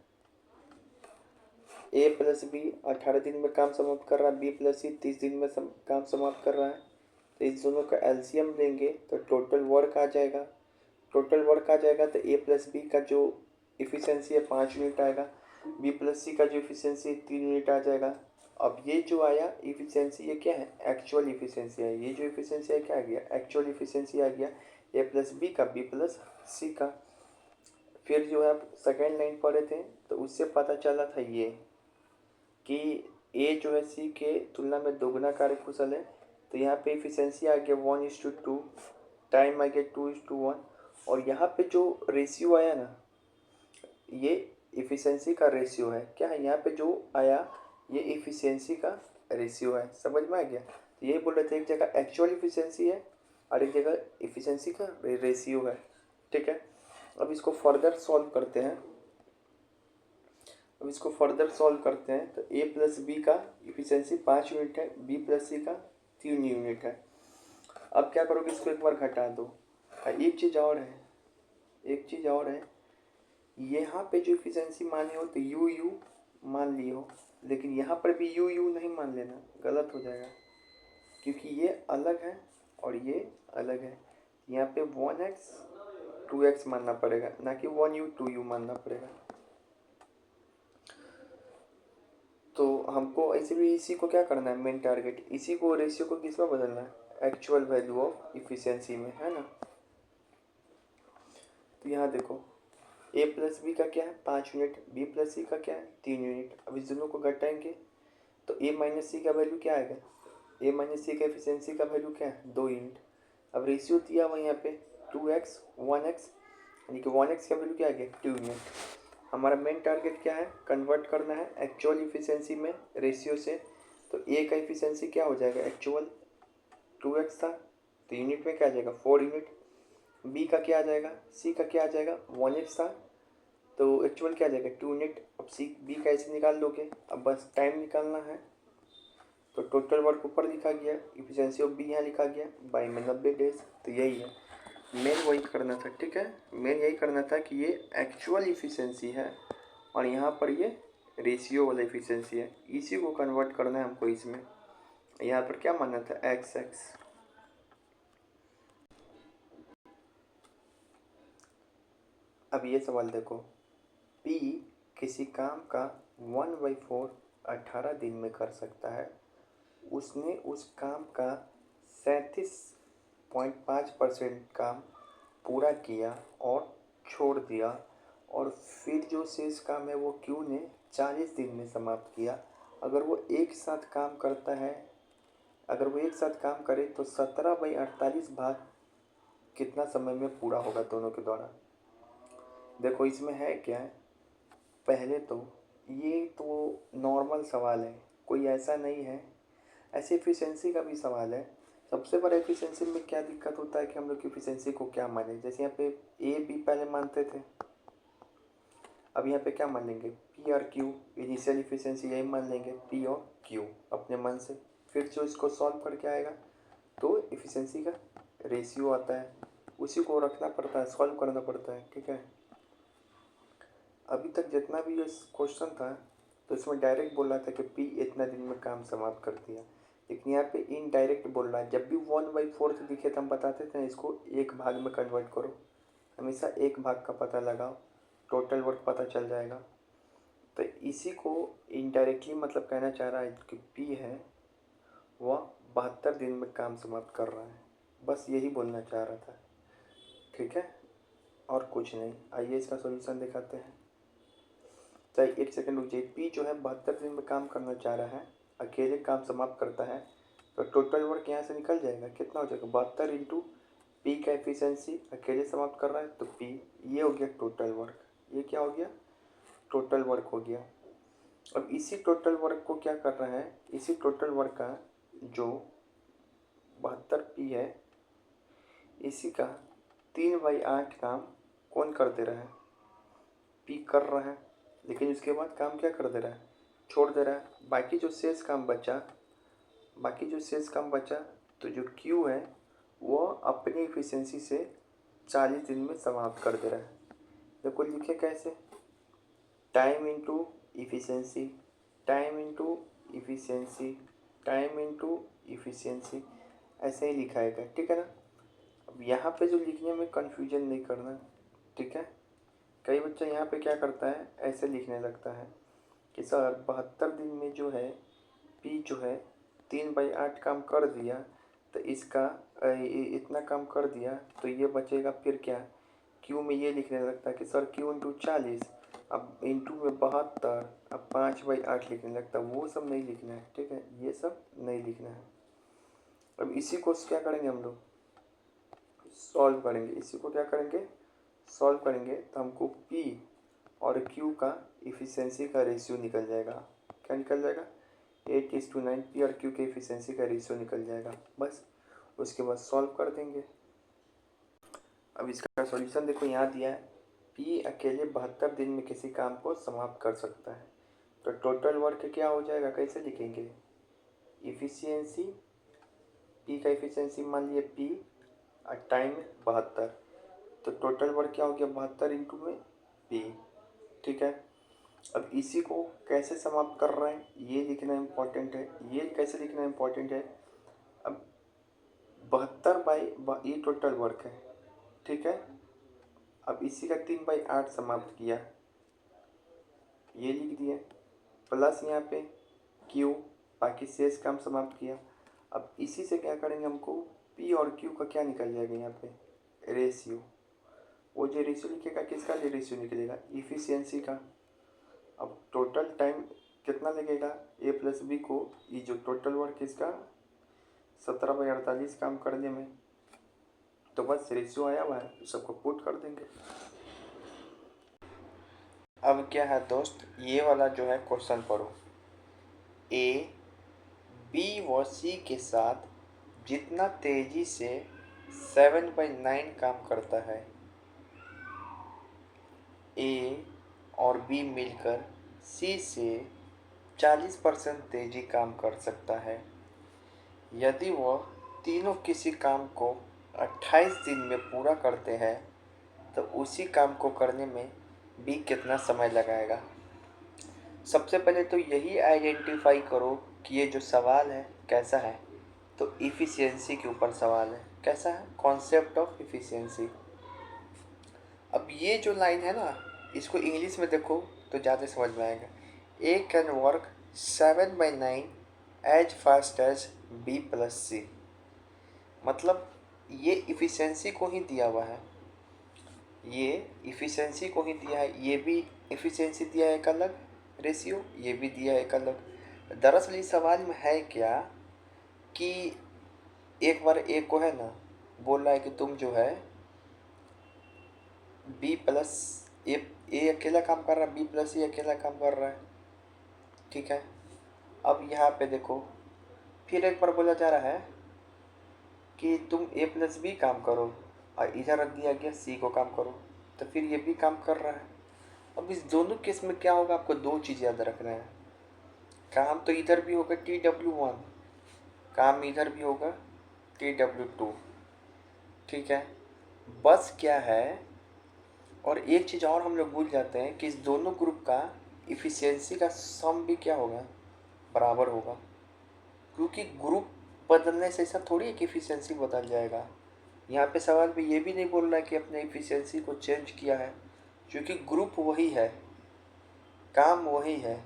A प्लस बी 18 दिन में काम समाप्त कर रहा है, B प्लस सी 30 दिन में काम समाप्त कर रहा है। तो इस दोनों का एलसीएम लेंगे तो टोटल वर्क आ जाएगा। टोटल वर्क आ जाएगा तो ए प्लस बी का जो इफ़िशेंसी है 5 यूनिट आएगा, बी प्लस सी का जो इफ़िशेंसी है 3 यूनिट आ जाएगा। अब ये जो आया इफ़िशेंसी, ये क्या है? एक्चुअल इफ़िशेंसी है। ये जो इफ़िशेंसी है क्या आ गया? एक्चुअल इफ़िशेंसी आ गया ए प्लस बी का, बी प्लस सी का। फिर जो है आप सेकेंड लाइन पढ़े थे तो उससे पता चला था ये कि ए जो है सी के तुलना में दोगुना कार्यकुशल है। तो यहाँ पे इफिशिएंसी आ गया 1:2, टाइम आ गया 2:1। और यहाँ पे जो रेशियो आया ना, ये इफिशिएंसी का रेशियो है। क्या है यहाँ पे जो आया? ये इफिशिएंसी का रेशियो है। समझ में आ गया? तो यही बोल रहे थे, एक जगह एक्चुअल इफिशिएंसी है और एक जगह इफिशिएंसी का रेशियो है। ठीक है, अब इसको फर्दर सॉल्व करते हैं। अब इसको फर्दर सॉल्व करते हैं तो ए प्लस बी का इफिशिएंसी 5 यूनिट है, बी प्लस सी का 3 यूनिट है। अब क्या करोगे? इसको एक बार घटा दो। एक चीज़ और है, एक चीज़ और है, यहाँ पे जो इफिशिएंसी माने हो तो यू यू मान लिए हो, लेकिन यहाँ पर भी यू यू नहीं मान लेना, गलत हो जाएगा, क्योंकि ये अलग है और ये अलग है। यहाँ पे 1x 2x मानना पड़ेगा, ना कि 1u 2u मानना पड़ेगा। तो हमको ऐसे भी इसी को क्या करना है? मेन टारगेट इसी को, रेशियो को किस में बदलना है? एक्चुअल वैल्यू ऑफ इफिशिएंसी में, है ना। तो यहाँ देखो, ए प्लस बी का क्या है? 5 यूनिट, बी प्लस सी का क्या है? 3 यूनिट। अब इस दोनों को घटाएंगे तो ए माइनस सी का वैल्यू क्या आएगा? ए माइनस सी का एफिशिएंसी का वैल्यू क्या है? 2 यूनिट। अब रेशियो दिया हुआ यहाँ पे 2x 1x, यानी कि 1x का वैल्यू क्या आ गया? 2 यूनिट। हमारा मेन टारगेट क्या है? कन्वर्ट करना है एक्चुअल इफिशिएंसी में रेशियो से। तो ए का इफिशिएंसी क्या हो जाएगा? एक्चुअल 2x था तो यूनिट में क्या आ जाएगा? 4 यूनिट। बी का क्या आ जाएगा? सी का क्या आ जाएगा? 1x था तो एक्चुअल क्या आ जाएगा? 2 यूनिट। अब सी बी का ऐसे निकाल लोगे। अब बस टाइम निकालना है तो टोटल वर्क ऊपर लिखा गया, इफिशिएंसी ऑफ बी यहाँ लिखा गया, बाई में 90 डेज। तो यही है, मेन वही करना था। ठीक है, मेन यही करना था कि ये एक्चुअल इफिशिएंसी है और यहाँ पर ये रेशियो वाला इफिशिएंसी है, इसी को कन्वर्ट करना है हमको इसमें। यहाँ पर क्या मानना था? X x. अब ये सवाल देखो, पी किसी काम का 1/4 18 दिन में कर सकता है। उसने उस काम का 37.5% काम पूरा किया और छोड़ दिया, और फिर जो शेष काम है वो क्यू ने 40 दिन में समाप्त किया। अगर वो एक साथ काम करता है, अगर वो एक साथ काम करे तो 17/48 भाग कितना समय में पूरा होगा दोनों के द्वारा? देखो इसमें है क्या है, पहले तो ये तो नॉर्मल सवाल है, कोई ऐसा नहीं है। ऐसे एफिशिएंसी का भी सवाल है। सबसे बड़ा एफिशिएंसी में क्या दिक्कत होता है कि हम लोग की एफिशिएंसी को क्या माने। जैसे यहाँ पे ए बी पहले मानते थे, अब यहाँ पे क्या मान लेंगे? पी और क्यू। इनिशियल इफिशिएंसी यही मान लेंगे, पी और क्यू अपने मन से। फिर जो इसको सॉल्व करके आएगा तो इफिशिएंसी का रेशियो आता है, उसी को रखना पड़ता है, सॉल्व करना पड़ता है। ठीक है, अभी तक जितना भी ये क्वेश्चन था तो इसमें डायरेक्ट बोल रहा था कि पी इतना दिन में काम समाप्त कर दिया, लेकिन यहाँ पे इनडायरेक्ट बोल रहा है। जब भी 1/4 दिखे तो हम बताते थे ना, इसको एक भाग में कन्वर्ट करो, हमेशा एक भाग का पता लगाओ, टोटल वर्क पता चल जाएगा। तो इसी को इनडायरेक्टली मतलब कहना चाह रहा है कि पी है वह 72 दिन में काम समाप्त कर रहा है, बस यही बोलना चाह रहा था। ठीक है, और कुछ नहीं। आइए इसका सॉल्यूशन दिखाते हैं। चाहे एक सेकंड रुक जाइए। पी जो है 72 दिन में काम करना चाह रहा है, अकेले काम समाप्त करता है, तो टोटल वर्क यहाँ से निकल जाएगा। कितना हो जाएगा? 72 इंटू पी का एफिशिएंसी, अकेले समाप्त कर रहा है तो पी, ये हो गया टोटल वर्क। ये क्या हो गया? टोटल वर्क हो गया। अब इसी टोटल वर्क को क्या कर रहा है? इसी टोटल वर्क का जो 72 पी है, इसी का 3/8 काम कौन कर दे रहा है? पी कर रहा है, लेकिन उसके बाद काम क्या कर दे रहा है? छोड़ दे रहा है। बाकी जो शेष काम बचा, बाकी जो शेष काम बचा, तो जो क्यू है वो अपनी इफिशिएंसी से 40 दिन में समाप्त कर दे रहा है। देखो लिखे कैसे? Time into efficiency, time into efficiency, time into efficiency. ऐसे ही लिखाएगा, ठीक है ना। अब यहाँ पे जो लिखने में कंफ्यूजन नहीं करना, ठीक है। कई बच्चा यहाँ पे क्या करता है, ऐसे लिखने लगता है कि सर 72 दिन में जो है पी जो है 3/8 काम कर दिया, तो इसका इतना काम कर दिया, तो ये बचेगा फिर क्या, क्यू में ये लिखने लगता है कि सर क्यू इंटू 40, अब इंटू में 72, अब 5/8 लिखने लगता है। वो सब नहीं लिखना है, ठीक है, ये सब नहीं लिखना है। अब इसी को क्या करेंगे हम लोग, सॉल्व करेंगे। इसी को क्या करेंगे, सॉल्व करेंगे, तो हमको पी और क्यू का इफ़िशेंसी का रेशियो निकल जाएगा। क्या निकल जाएगा, 8:9। पी और क्यू के इफ़िशेंसी का रेशियो निकल जाएगा, बस। उसके बाद सॉल्व कर देंगे। अब इसका सॉल्यूशन देखो यहाँ दिया है, पी अकेले 72 दिन में किसी काम को समाप्त कर सकता है। तो टोटल वर्क क्या हो जाएगा, कैसे लिखेंगे, इफ़िशियंसी, पी का इफ़िशियंसी मान लिया पी और टाइम 72, तो टोटल वर्क क्या हो गया 72 इंटू में पी, ठीक है। अब इसी को कैसे समाप्त कर रहे हैं ये लिखना इम्पोर्टेंट है, ये कैसे लिखना इम्पोर्टेंट है। अब 72 ये टोटल वर्क है, ठीक है। अब इसी का 3/8 समाप्त किया, ये लिख दिया, प्लस यहाँ पे क्यू, बाकी शेष काम समाप्त किया। अब इसी से क्या करेंगे, हमको पी और क्यू का क्या निकल जाएगा यहाँ पे, रेशियो। वो जो रेशियो लिखेगा किसका रेशियो निकलेगा, इफ़िशियंसी का। अब टोटल टाइम कितना लगेगा ए प्लस बी को, ये जो टोटल वर्क इसका 17/48 काम करने में, तो बस रेशियो आया हुआ है, सबको पुट कर देंगे। अब क्या है दोस्त, ये वाला जो है क्वेश्चन पढ़ो, ए बी व सी के साथ जितना तेजी से 7/9 काम करता है, ए और बी मिलकर सी से 40% तेजी काम कर सकता है। यदि वह तीनों किसी काम को 28 दिन में पूरा करते हैं, तो उसी काम को करने में बी कितना समय लगाएगा। सबसे पहले तो यही आइडेंटिफाई करो कि ये जो सवाल है कैसा है, तो इफ़िशियंसी के ऊपर सवाल है। कैसा है, कॉन्सेप्ट ऑफ इफ़िशियंसी। अब ये जो लाइन है ना, इसको इंग्लिश में देखो तो ज़्यादा समझ में आएगा। A can work 7/9 as fast as B plus C, मतलब ये इफ़िशियंसी को ही दिया हुआ है, ये इफ़िशियंसी को ही दिया है, ये भी इफ़िशियंसी दिया है एक अलग रेशियो, ये भी दिया है एक अलग। दरअसल इस सवाल में है क्या कि एक बार ए को है ना बोल रहा है कि तुम जो है बी प्लस ए अकेला काम कर रहा है, बी प्लस ए अकेला काम कर रहा है, ठीक है। अब यहाँ पे देखो फिर एक बार बोला जा रहा है कि तुम ए प्लस बी काम करो, और इधर रख दिया गया सी को काम करो, तो फिर ये भी काम कर रहा है। अब इस दोनों केस में क्या होगा, आपको दो चीज़ याद रखना है, काम तो इधर भी होगा TW1, काम इधर भी होगा TW2, ठीक है। बस क्या है, और एक चीज़ और हम लोग भूल जाते हैं कि इस दोनों ग्रुप का इफ़िशियंसी का सम भी क्या होगा, बराबर होगा, क्योंकि ग्रुप बदलने से ऐसा थोड़ी है कि इफ़िशियंसी बदल जाएगा। यहाँ पे सवाल में ये भी नहीं बोल रहा है कि अपने इफ़िशियंसी को चेंज किया है, क्योंकि ग्रुप वही है, काम वही है,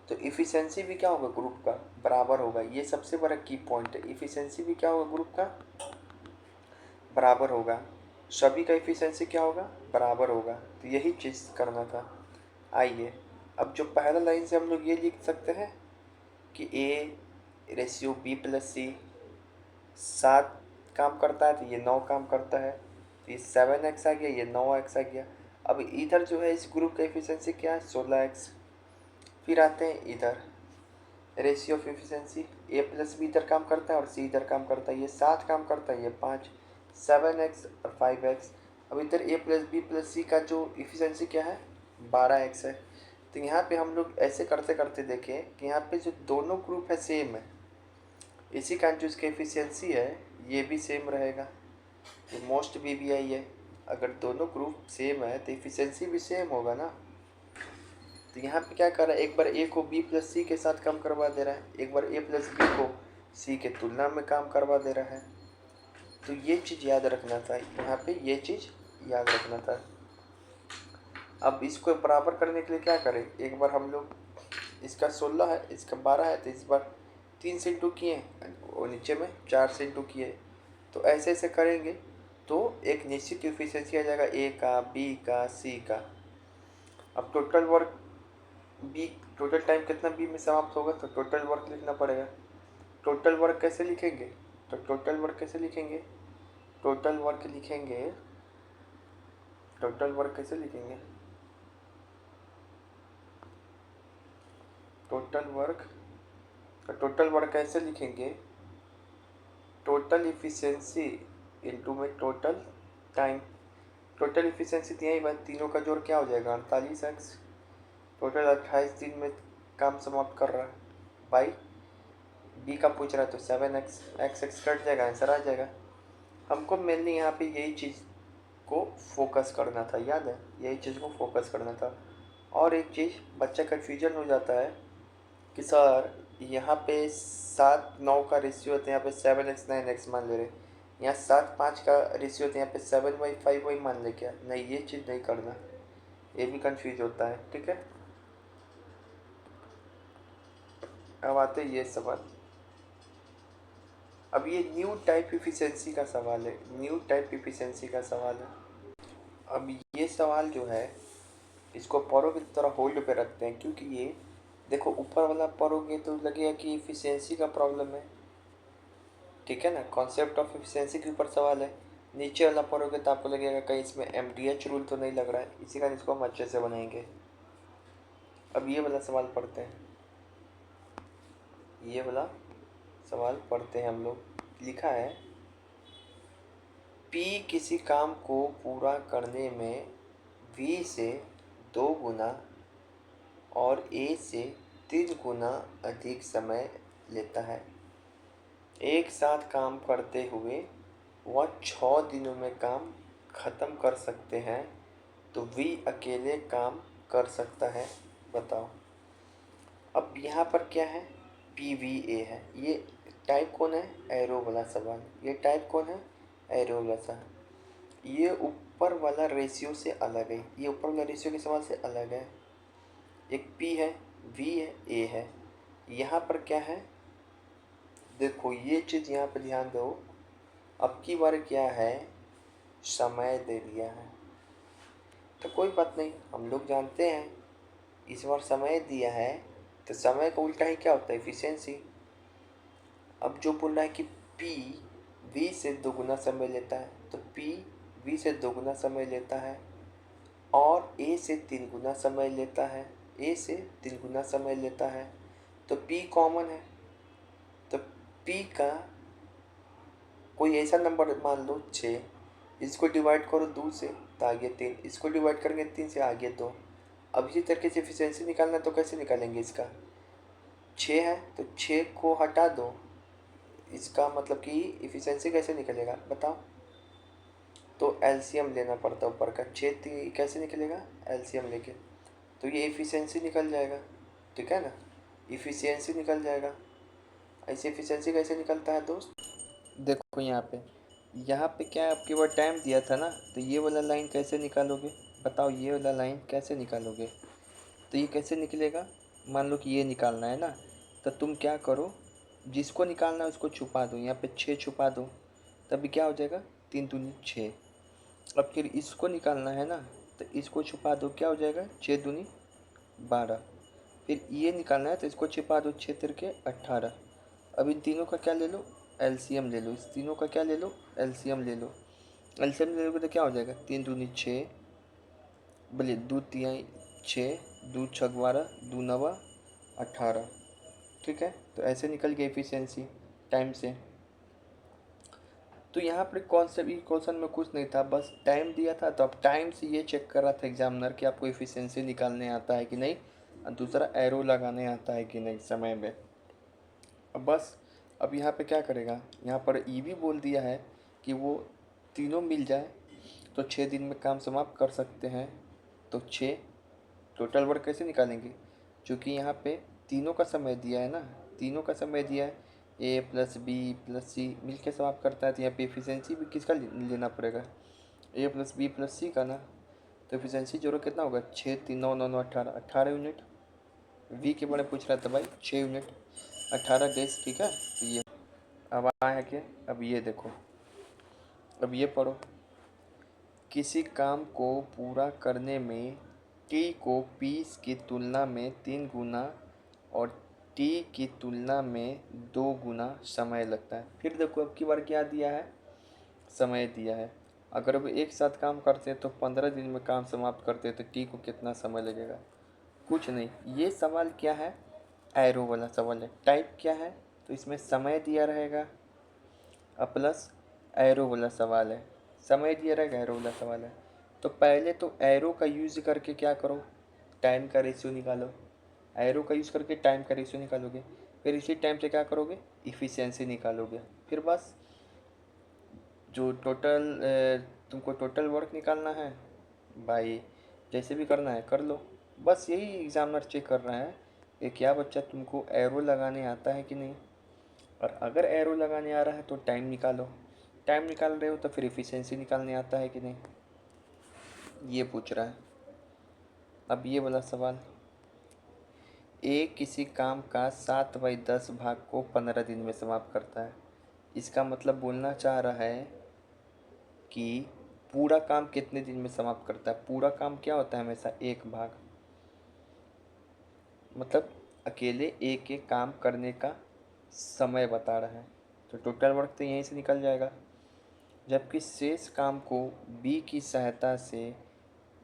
तो इफ़िशियंसी भी क्या होगा, ग्रुप का बराबर होगा। ये सबसे बड़ा की पॉइंट है, इफ़िशियंसी भी क्या होगा, ग्रुप का बराबर होगा, सभी का इफ़िशियंसी क्या होगा, बराबर होगा। तो यही चीज़ करना था। आइए अब जो पहला लाइन से हम लोग ये लिख सकते हैं कि ए रेशियो बी प्लस सी 7 काम करता है, तो ये 9 काम करता है, तो ये 7x आ गया, ये 9x आ गया। अब इधर जो है इस ग्रुप का एफिशिएंसी क्या है, 16x। फिर आते हैं इधर ratio of efficiency, A plus B इधर काम करता है और सी इधर काम करता है, ये 7 काम करता है, ये 5, 7x और 5x। अब इधर ए प्लस बी प्लस सी का जो एफिशिएंसी क्या है, 12x है। तो यहाँ पे हम लोग ऐसे करते करते देखें कि यहाँ पे जो दोनों ग्रुप है सेम है, इसी कारण जो इसका एफिशिएंसी है ये भी सेम रहेगा, ये मोस्ट BBI है। अगर दोनों ग्रुप सेम है तो एफिशिएंसी भी सेम होगा ना। तो यहाँ पे क्या कर रहा है, एक बार ए को बी प्लस सी के साथ कम करवा दे रहा है, एक बार ए प्लस बी को सी के तुलना में काम करवा दे रहा है। तो ये चीज़ याद रखना था, यहाँ पे ये चीज़ याद रखना था। अब इसको बराबर करने के लिए क्या करें, एक बार हम लोग इसका 16 है, इसका 12 है, तो इस बार 3 से इंटू किए और नीचे में 4 से इंटू किए। तो ऐसे ऐसे करेंगे तो एक निश्चित एफिशिएंसी आ जाएगा, ए का, बी का, सी का। अब total work B, total time कितना बी में समाप्त होगा, तो टोटल वर्क लिखना पड़ेगा। टोटल वर्क कैसे लिखेंगे, तो टोटल वर्क कैसे लिखेंगे, टोटल वर्क लिखेंगे, टोटल वर्क कैसे लिखेंगे, टोटल वर्क, तो टोटल वर्क कैसे लिखेंगे, टोटल इफिशिएंसी इनटू में टोटल टाइम। टोटल इफिशिएंसी दिया ही बात, तीनों का जोड़ क्या हो जाएगा 48x। टोटल 28 दिन में काम समाप्त कर रहा है, बाई बी का पूछ रहा है तो 7x, x कट जाएगा, आंसर आ जाएगा। हमको मेनली यहाँ पे यही चीज़ को फोकस करना था, याद है, यही चीज़ को फोकस करना था। और एक चीज़ बच्चा कन्फ्यूजन हो जाता है कि सर यहाँ पे 7-9 का रेशियो है तो यहाँ पे 7x 9x मान ले रहे, यहाँ 7-5 का रेशियो तो यहाँ पे 7/5 मान ले, क्या नहीं, ये चीज़ नहीं करना, ये भी कंफ्यूज होता है। ठीक है, अब आते ये सवाल। अब ये न्यू टाइप इफिशिएंसी का सवाल है, न्यू टाइप इफिशिएंसी का सवाल है। अब ये सवाल जो है इसको पढ़ोगे तो थोड़ा होल्ड पे रखते हैं, क्योंकि ये देखो ऊपर वाला पढ़ोगे तो लगेगा कि इफिशिएंसी का प्रॉब्लम है, ठीक है ना, कॉन्सेप्ट ऑफ इफिशिएंसी के ऊपर सवाल है। नीचे वाला पढ़ोगे तो आपको लगेगा कहीं इसमें MDH रूल तो नहीं लग रहा है, इसी कारण इसको हम अच्छे से बनाएंगे। अब ये वाला सवाल पढ़ते हैं, ये वाला सवाल पढ़ते हैं हम लोग। लिखा है P किसी काम को पूरा करने में V से 2 गुना और A से 3 गुना अधिक समय लेता है। एक साथ काम करते हुए वह 6 दिनों में काम खत्म कर सकते हैं, तो V अकेले काम कर सकता है, बताओ। अब यहाँ पर क्या है, PVA है, ये टाइप कौन है, एरो वाला सवाल, ये टाइप कौन है, एरो वाला सा। ये ऊपर वाला रेशियो से अलग है, ये ऊपर वाला रेशियो के सवाल से अलग है। एक P है, V है, A है। यहाँ पर क्या है, देखो ये चीज़ यहाँ पे ध्यान दो। अब की बार क्या है, समय दे दिया है, तो कोई बात नहीं, हम लोग जानते हैं इस बार समय दिया है तो समय का उल्टा ही क्या होता है, एफिशिएंसी। अब जो बोल रहा है कि P V से 2 गुना समय लेता है, तो P V से 2 गुना समय लेता है और A से 3 गुना समय लेता है, A से 3 गुना समय लेता है, तो P कॉमन है, तो P का कोई ऐसा नंबर मान लो 6, इसको डिवाइड करो 2 से तो आगे 3, इसको डिवाइड करेंगे 3 से आगे 2। अब इसी तरीके से एफिशिएंसी निकालना, तो कैसे निकालेंगे, इसका 6 है तो 6 को हटा दो, इसका मतलब कि एफिशिएंसी कैसे निकलेगा बताओ। तो एलसीएम लेना पड़ता है ऊपर का, 6 कैसे निकलेगा, एलसीएम लेके, तो ये एफिशिएंसी निकल जाएगा, ठीक है ना, एफिशिएंसी निकल जाएगा। ऐसे एफिशिएंसी कैसे निकलता है दोस्त, देखो यहाँ पे क्या है, आपके वो टाइम दिया था ना, तो ये वाला लाइन कैसे निकालोगे बताओ, ये वाला लाइन कैसे निकालोगे, तो ये कैसे निकलेगा, मान लो कि ये निकालना है ना, तो तुम क्या करो, जिसको निकालना है उसको छुपा दो, यहाँ पे 6 छुपा दो, तभी क्या हो जाएगा, 3 दूनी 6। अब फिर इसको निकालना है ना, तो इसको छुपा दो, क्या हो जाएगा, 6 दूनी 12। फिर ये निकालना है तो इसको छिपा दो, 6 तिरके 18। अब इन तीनों का क्या ले लो, एलसीएम ले लो, इस तीनों का क्या ले लो, एलसीएम ले लो। एलसीएम ले लोगे तो क्या हो जाएगा, 3 दूनी 6, बोलिए 2 तिहाई 6, 2 छक 12, 2 नवा 18, ठीक है। तो ऐसे निकल गई एफिशिएंसी टाइम से। तो यहाँ पर कॉन्सेप्ट ये क्वेश्चन में कुछ नहीं था, बस टाइम दिया था, तो अब टाइम से ये चेक कर रहा था एग्जामिनर कि आपको एफिशिएंसी निकालने आता है कि नहीं, और दूसरा एरो लगाने आता है कि नहीं समय में। अब बस अब यहाँ पे क्या करेगा, यहाँ पर ई भी बोल दिया है कि वो तीनों मिल जाए तो 6 दिन में काम समाप्त कर सकते हैं, तो 6 टोटल वर्क कैसे निकालेंगे, क्योंकि यहाँ पे तीनों का समय दिया है ना, तीनों का समय दिया है, ए प्लस बी प्लस सी मिल के समाप्त करता है, तो यहाँ पे एफिशिएंसी भी किसका लेना पड़ेगा, ए प्लस बी प्लस सी का ना। तो एफिशिएंसी जोड़ो कितना होगा, 6 3 9 9 18 18 यूनिट। वी के बारे में पूछ रहा था भाई, 6 यूनिट 18 डेज, ठीक है। तो ये अब आया क्या, अब ये देखो, अब ये पढ़ो, किसी काम को पूरा करने में टी को पी की तुलना में 3 गुना और टी की तुलना में 2 गुना समय लगता है। फिर देखो अब की बार क्या दिया है, समय दिया है। अगर अब एक साथ काम करते हैं तो 15 दिन में काम समाप्त करते हैं, तो टी को कितना समय लगेगा, कुछ नहीं। ये सवाल क्या है, एरो वाला सवाल है। टाइप क्या है, तो इसमें समय दिया रहेगा और प्लस एरो वाला सवाल है, समय दिया रहेगा, एरो वाला सवाल है। तो पहले तो एरो का यूज़ करके क्या करो, टाइम का रेशियो निकालो। एरो का यूज़ करके टाइम का रेशियो निकालोगे, फिर इसी टाइम से क्या करोगे, इफ़िशियंसी निकालोगे। फिर बस जो टोटल तुमको टोटल वर्क निकालना है भाई, जैसे भी करना है कर लो। बस यही एग्जामिनर चेक कर रहा है कि क्या बच्चा तुमको एरो लगाने आता है कि नहीं। और अगर एरो लगाने आ रहा है तो टाइम निकालो, टाइम निकाल रहे हो तो फिर इफ़िशियंसी निकालने आता है कि नहीं, ये पूछ रहा है। अब ये वाला सवाल, ए किसी काम का 7/10 भाग को 15 दिन में समाप्त करता है। इसका मतलब बोलना चाह रहा है कि पूरा काम कितने दिन में समाप्त करता है। पूरा काम क्या होता है, हमेशा एक भाग, मतलब अकेले एक एक काम करने का समय बता रहा है। तो टोटल वर्क तो यहीं से निकल जाएगा। जबकि शेष काम को बी की सहायता से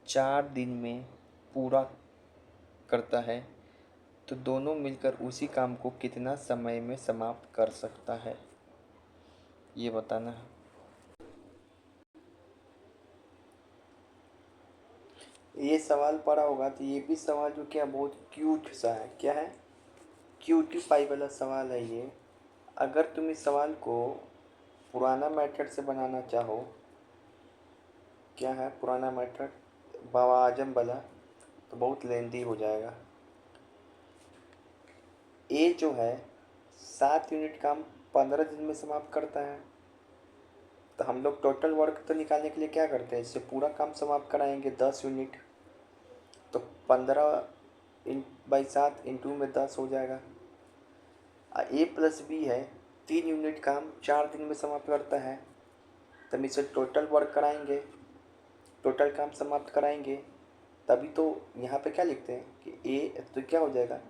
4 दिन में पूरा करता है, तो दोनों मिलकर उसी काम को कितना समय में समाप्त कर सकता है, ये बताना है। ये सवाल पढ़ा होगा तो ये भी सवाल जो क्या बहुत क्यूट सा है, क्या है, क्यूटी पाई वाला सवाल है ये। अगर तुम इस सवाल को पुराना मेथड से बनाना चाहो, क्या है पुराना मेथड, बाबा आजम वाला, तो बहुत लेंदी हो जाएगा। ए जो है 7 यूनिट काम 15 दिन में समाप्त करता है, तो हम लोग टोटल वर्क तो निकालने के लिए क्या करते हैं, इससे पूरा काम समाप्त कराएंगे 10 यूनिट। तो 15/7 इंटू में 10 हो जाएगा। ए प्लस बी है, 3 यूनिट काम 4 दिन में समाप्त करता है, तो हम इसे टोटल वर्क कराएंगे, टोटल काम समाप्त कराएंगे। तभी तो यहाँ पे क्या लिखते हैं कि ए, तो क्या हो जाएगा,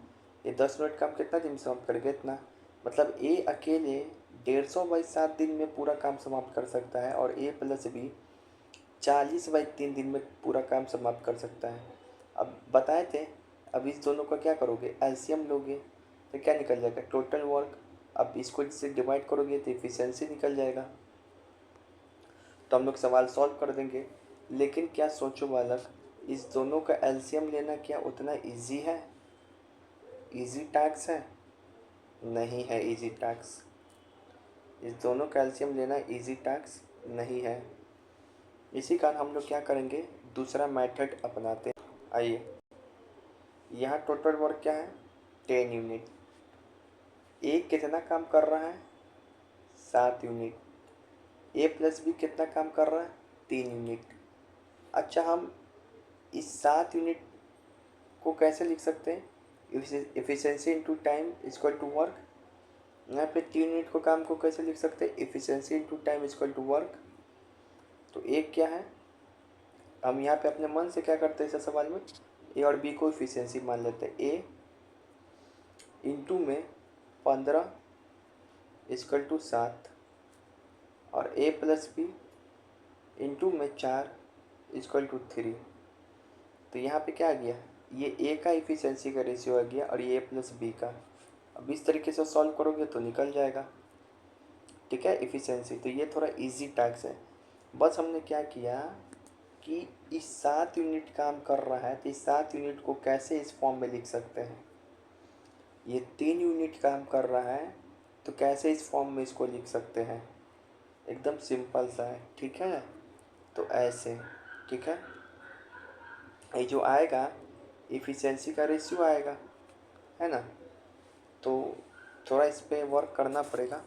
ये 10 यूनिट काम कितना दिन में समाप्त करेगा, इतना। मतलब ए अकेले 150/7 दिन में पूरा काम समाप्त कर सकता है, और ए प्लस बी 40/3 दिन में पूरा काम समाप्त कर सकता है। अब बताए थे, अब इस दोनों का क्या करोगे, एलसीएम लोगे, तो क्या निकल जाएगा, टोटल वर्क। अब इसको इससे डिवाइड करोगे तो इफिशियंसी निकल जाएगा। तो हम लोग सवाल सॉल्व कर देंगे। लेकिन क्या सोचो बालक, इस दोनों का एलसीएम लेना क्या उतना इजी है, इजी टास्क है, नहीं है इजी टास्क। इस दोनों का एलसीएम लेना इजी टास्क नहीं है। इसी कारण हम लोग क्या करेंगे, दूसरा मेथड अपनाते हैं। आइए, यहाँ टोटल वर्क क्या है, 10 यूनिट। ए कितना काम कर रहा है, 7 यूनिट। ए प्लस बी कितना काम कर रहा है, 3 यूनिट। अच्छा, हम इस 7 यूनिट को कैसे लिख सकते हैं, efficiency into time equal to work. यहाँ पे 3 यूनिट को काम को कैसे लिख सकते हैं, efficiency into time equal to work. तो एक क्या है, हम यहाँ पे अपने मन से क्या करते हैं इस सवाल में, ए और बी को इफिशियंसी मान लेते हैं। ए इंटू में 15 इक्वल टू 7, और ए प्लस बी इंटू में 4 इक्वल टू 3। तो यहाँ पे क्या आ गया, ये ए का इफिशियंसी का रेशियो आ गया और ये ए प्लस बी का। अब इस तरीके से सॉल्व करोगे तो निकल जाएगा, ठीक है, इफिशियंसी। तो ये थोड़ा इजी टास्क है। बस हमने क्या किया कि इस 7 यूनिट काम कर रहा है, तो इस 7 यूनिट को कैसे इस फॉर्म में लिख सकते हैं। ये 3 यूनिट काम कर रहा है, तो कैसे इस फॉर्म में इसको लिख सकते हैं, एकदम सिंपल सा है, ठीक है। तो ऐसे, ठीक है, ये जो आएगा इफिशियंसी का रेशियो आएगा, है ना। तो थोड़ा इस पे वर्क करना पड़ेगा।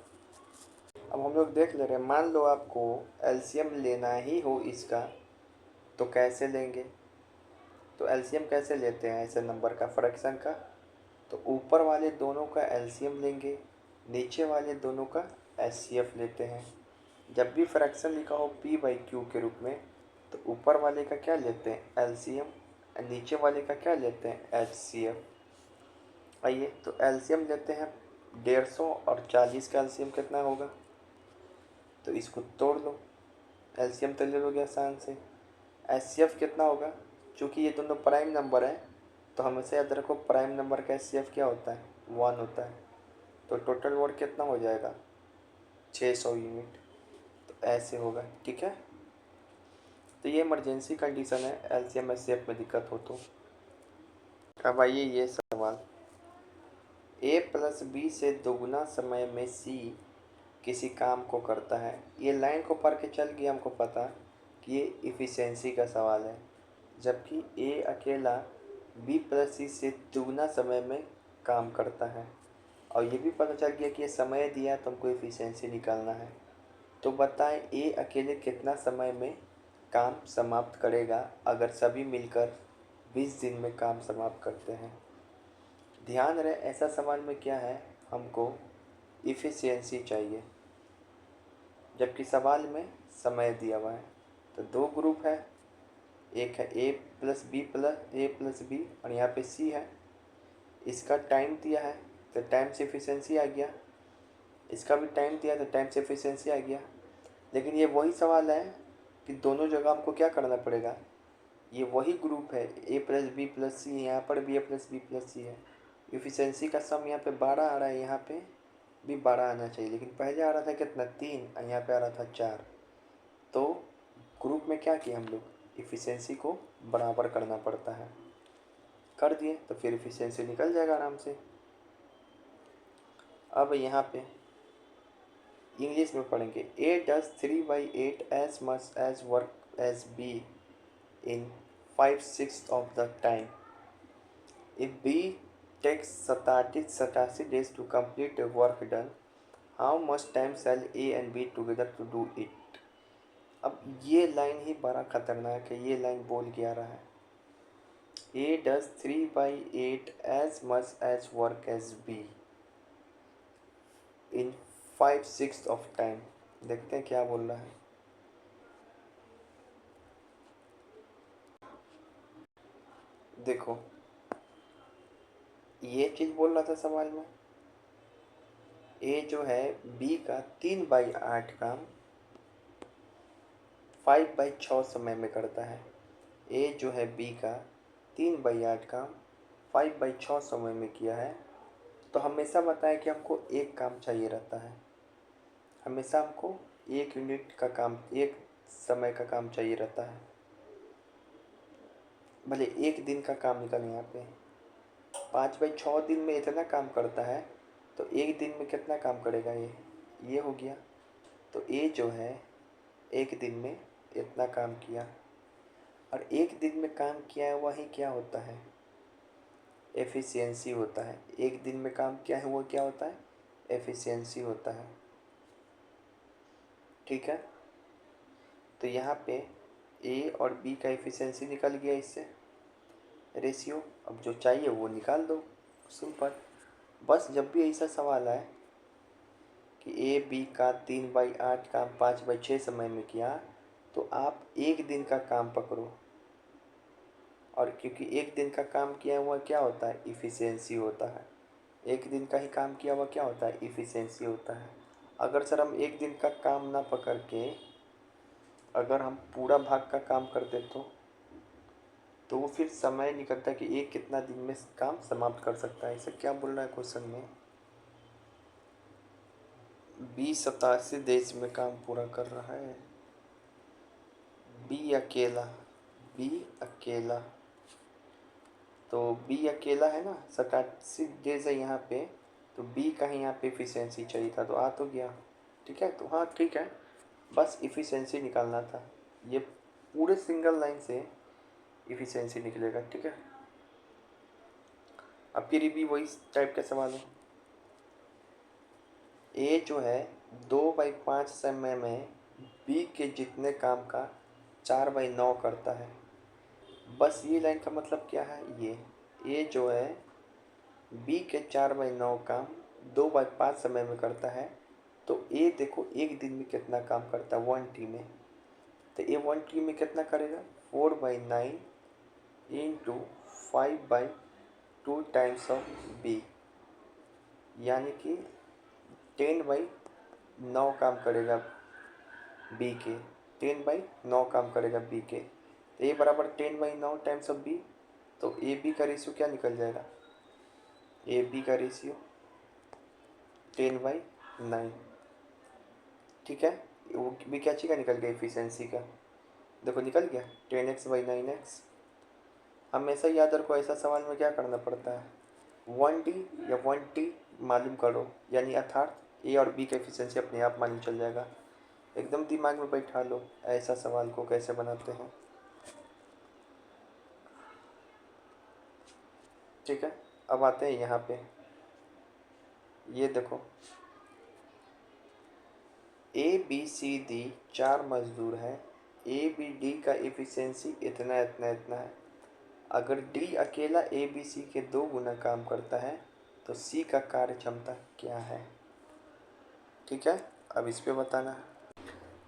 अब हम लोग देख ले रहे हैं, मान लो आपको एलसीएम लेना ही हो इसका, तो कैसे लेंगे? तो एलसीएम कैसे लेते हैं ऐसे नंबर का, फ्रैक्शन का? तो ऊपर वाले दोनों का एलसीएम लेंगे, नीचे वाले दोनों का एचसीएफ लेते हैं। जब भी फ्रैक्शन लिखा हो पी बाई क्यू के रूप में, तो ऊपर वाले का क्या लेते हैं, एलसीएम, नीचे वाले का क्या लेते हैं, एचसीएफ। आइए तो एलसीएम लेते हैं 150 और 40 का एलसीएम कितना होगा, तो इसको तोड़ लो, एलसीएम तो ले लोगे आसान से। एचसीएफ कितना होगा, चूँकि ये दोनों प्राइम नंबर है तो हमेशा याद रखो प्राइम नंबर का एचसीएफ क्या होता है, 1 होता है। तो टोटल वर्क कितना हो जाएगा, 600 यूनिट। तो ऐसे होगा, ठीक है। तो ये इमरजेंसी कंडीशन है, एलसीएम एचसीएफ में दिक्कत हो तो। अब आइए ये सवाल, ए प्लस बी से दोगुना समय में सी किसी काम को करता है। ये लाइन को पढ़ के चल गया, हमको पता कि ये इफ़िशेंसी का सवाल है, जबकि ए अकेला बी प्लस सी से दोगुना समय में काम करता है। और ये भी पता चल गया कि ये समय दिया तो हमको इफ़िशेंसी निकालना है। तो बताएं ए अकेले कितना समय में काम समाप्त करेगा अगर सभी मिलकर 20 दिन में काम समाप्त करते हैं। ध्यान रहे ऐसा सवाल में क्या है, हमको इफ़िशेंसी चाहिए, जबकि सवाल में समय दिया हुआ है। तो दो ग्रुप है, एक है ए प्लस बी और यहाँ पे सी है। इसका टाइम दिया है तो टाइम से एफिशिएंसी आ गया, इसका भी टाइम दिया तो टाइम से एफिशिएंसी आ गया। लेकिन ये वही सवाल है कि दोनों जगह हमको क्या करना पड़ेगा, ये वही ग्रुप है ए प्लस बी प्लस सी, यहाँ पर भी ए प्लस बी प्लस सी है। एफिशिएंसी का सम यहाँ पे 12 आ रहा है, यहाँ पे भी 12 आना चाहिए, लेकिन पहले आ रहा था कितना, 3, और यहाँ पे आ रहा था 4। तो ग्रुप में क्या किया हम लोग, एफिशिएंसी को बराबर करना पड़ता है, कर दिए तो फिर एफिशिएंसी निकल जाएगा आराम से। अब यहाँ पे इंग्लिश में पढ़ेंगे, A does 3/8 as much as work as B in 5/6 of the time. If B takes 87 days to complete a work done, how much time shall A and B together to do it? अब ये line ही बड़ा खतरनाक है, ये line बोल के आ रहा है, A does 3/8 as much as work as B in 5/6 of time। देखते हैं क्या बोल रहा है। देखो ये चीज़ बोल रहा था सवाल में, ए जो है बी का 3/8 काम 5/6 समय में करता है। ए जो है बी का 3/8 काम 5/6 समय में किया है। तो हमेशा बताएं कि हमको एक काम चाहिए रहता है, हमेशा हमको 1 यूनिट का काम, 1 समय का काम चाहिए रहता है, भले 1 दिन का काम निकले। यहाँ पे 5/6 दिन में इतना काम करता है, तो 1 दिन में कितना काम करेगा, ये हो गया। तो ए जो है 1 दिन में इतना काम किया, और 1 दिन में काम किया है वही क्या होता है, एफिशिएंसी होता है। 1 दिन में काम किया है वो क्या होता है, एफिशिएंसी होता है, ठीक है। तो यहाँ पे ए और बी का एफिशिएंसी निकल गया इससे, रेशियो। अब जो चाहिए वो निकाल दो, सिंपल। बस जब भी ऐसा सवाल आए कि ए बी का 3/8 काम 5/6 समय में किया, तो आप 1 दिन का काम पकड़ो, और क्योंकि 1 दिन का काम किया हुआ क्या होता है, इफ़िशियंसी होता है। 1 दिन का ही काम किया हुआ क्या होता है, इफ़िशियंसी होता है। अगर सर हम 1 दिन का काम ना पकड़ के अगर हम पूरा भाग का काम करते तो वो फिर समय निकलता है कि एक कितना दिन में काम समाप्त कर सकता है। इसे क्या बोल रहा है क्वेश्चन में, 20 देश में काम पूरा कर रहा है, बी अकेला, बी अकेला। तो बी अकेला है ना, 87 डेज है यहाँ पे, तो बी का ही यहाँ पे इफ़िशेंसी चाहिए था, तो आ तो गया, ठीक है। तो हाँ ठीक है, बस इफ़िशेंसी निकालना था, ये पूरे सिंगल लाइन से इफ़िशेंसी निकलेगा, ठीक है। अब फिर भी वही टाइप का सवाल है, ए जो है 2/5 समय में बी के जितने काम का 4/9 करता है। बस ये लाइन का मतलब क्या है, ये ए जो है बी के 4/9 काम 2/5 समय में करता है। तो ए देखो एक दिन में कितना काम करता है 1 टी में, तो ए 1 टी में कितना करेगा 4/9 इंटू 5/2 टाइम्स ऑफ बी, यानी कि 10/9 काम करेगा बी के, 10/9 काम करेगा बी के। तो ए बराबर 10/9 टाइम्स ऑफ बी, तो ए बी का रेशियो क्या निकल जाएगा, ए बी का रेशियो 10/9। ठीक है, वो भी क्या चीज़ का निकल गया, एफिशिएंसी का, देखो निकल गया 10x/9x। हमेशा याद रखो ऐसा सवाल में क्या करना पड़ता है, 1D या 1T मालूम करो, यानी अर्थात ए और बी का एफिशिएंसी अपने आप मालूम चल जाएगा। एकदम दिमाग में बैठा लो ऐसा सवाल को कैसे बनाते हैं। ठीक है, अब आते हैं यहाँ पे, ये देखो ए बी सी डी 4 मजदूर हैं, ए बी डी का एफिशिएंसी इतना इतना इतना है। अगर डी अकेला ए बी सी के 2 गुना काम करता है तो सी का कार्य क्षमता क्या है। ठीक है, अब इस पे बताना है।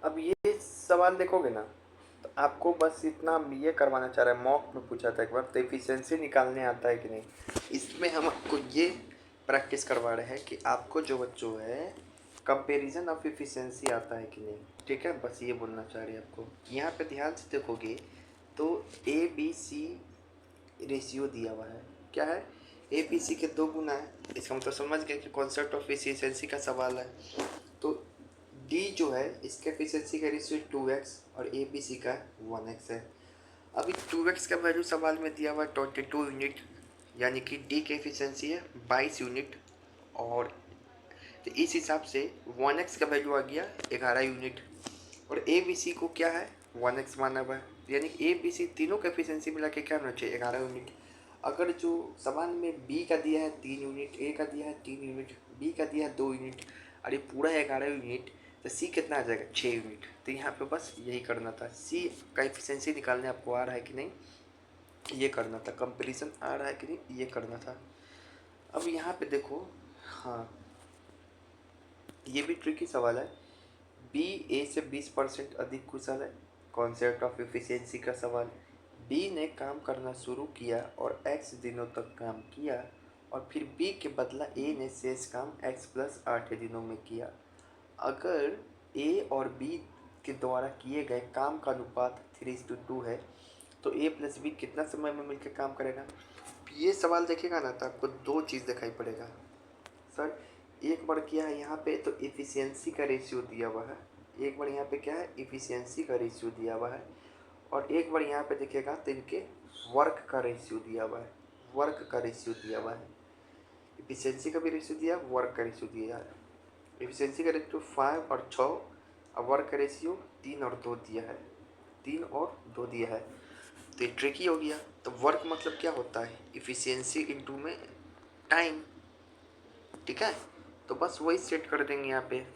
अब ये सवाल देखोगे ना तो आपको बस इतना हम ये करवाना चाह रहे हैं, मॉक में पूछा था एक बार, तो एफिशिएंसी निकालने आता है कि नहीं, इसमें हम आपको ये प्रैक्टिस करवा रहे हैं कि आपको जो बच्चों है कंपैरिजन ऑफ एफिशिएंसी आता है कि नहीं। ठीक है, बस ये बोलना चाह रहे हैं आपको। यहाँ पे ध्यान से देखोगे तो ए बी सी रेशियो दिया हुआ है, क्या है, ए बी सी के 2 गुना है, इसका मतलब समझ गए कि कॉन्सेप्ट ऑफ एफिशिएंसी का सवाल है। तो डी जो है इसके एफिशिएंसी का रेशियो 2x और ए बी सी का 1x है। अभी 2x का वैल्यू सवाल में दिया हुआ है 22 यूनिट, यानी कि डी की एफिशिएंसी है 22 यूनिट, और तो इस हिसाब से 1x का वैल्यू आ गया 11 यूनिट, और ए बी सी को क्या है 1x माना हुआ है, यानी ए बी सी तीनों का एफिशिएंसी मिला के क्या होना चाहिए 11 यूनिट। अगर जो सवाल में बी का दिया है 3 यूनिट, ए का दिया है 3 यूनिट, बी का दिया है 2 यूनिट, और ये पूरा 11 यूनिट, तो सी कितना आ जाएगा 6 यूनिट। तो यहाँ पे बस यही करना था, सी का एफिशिएंसी निकालने आपको आ रहा है कि नहीं ये करना था, कंपैरिजन आ रहा है कि नहीं ये करना था। अब यहाँ पे देखो, हाँ ये भी ट्रिकी सवाल है, बी ए से 20% अधिक कुशल है, कॉन्सेप्ट ऑफ एफिशिएंसी का सवाल। बी ने काम करना शुरू किया और x दिनों तक काम किया, और फिर बी के बदला ए ने शेष काम x + 8 दिनों में किया। अगर ए और बी के द्वारा किए गए काम का अनुपात 3:2 है तो ए + बी कितना समय में मिलकर काम करेगा। ये सवाल देखेगा ना तो आपको 2 चीज़ दिखाई पड़ेगा सर, एक बार क्या है यहाँ पे तो एफिशिएंसी का रेशियो दिया हुआ है, एक बार यहाँ पे क्या है एफिशिएंसी का रेशियो दिया हुआ है, और एक बार यहाँ पे देखिएगा तो इनके वर्क का रेशियो दिया हुआ है, वर्क का रेशियो दिया हुआ है। एफिशिएंसी का भी रेशियो दिया, वर्क का रेशियो दिया है। एफिशिएंसी का रेशियो 5 और 6, और वर्क का रेशियो 3 और 2 दिया है, 3 और 2 दिया है। तो ये ट्रिकी हो गया। तो वर्क मतलब क्या होता है, एफिशिएंसी इंटू में टाइम। ठीक है, तो बस वही सेट कर देंगे यहाँ पे,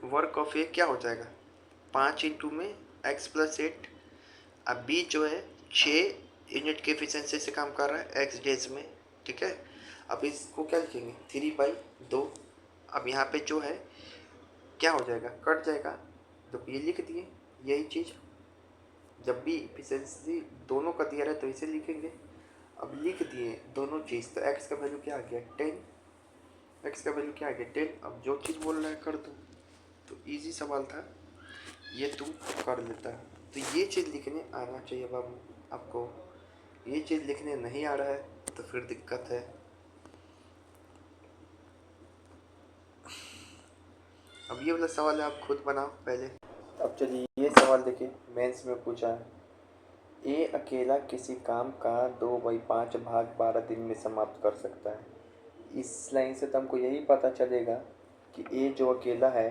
वर्क ऑफ ए क्या हो जाएगा 5 इंटू में x + 8। अब बी जो है 6 यूनिट के एफिशिएंसी से काम कर रहा है x डेज में। ठीक है, अब इसको क्या लिखेंगे 3/2। अब यहाँ पे जो है क्या हो जाएगा कट जाएगा, तो ये लिख दिए यही चीज़, जब भी एफिशिएंसी दोनों का दिया रहे तो इसे लिखेंगे। अब लिख दिए दोनों चीज़, तो x का वैल्यू क्या आ गया 10, x का वैल्यू क्या आ गया 10। अब जो चीज़ बोल रहा है कर दो, तो इजी सवाल था ये, तुम कर लेता। तो ये चीज़ लिखने आना चाहिए बाबू आपको, ये चीज़ लिखने नहीं आ रहा है तो फिर दिक्कत है। अब ये वाला सवाल है आप खुद बनाओ पहले। अब चलिए ये सवाल देखिए, मेंस में पूछा है, ए अकेला किसी काम का 2/5 भाग 12 दिन में समाप्त कर सकता है। इस लाइन से तो हमको यही पता चलेगा कि ए जो अकेला है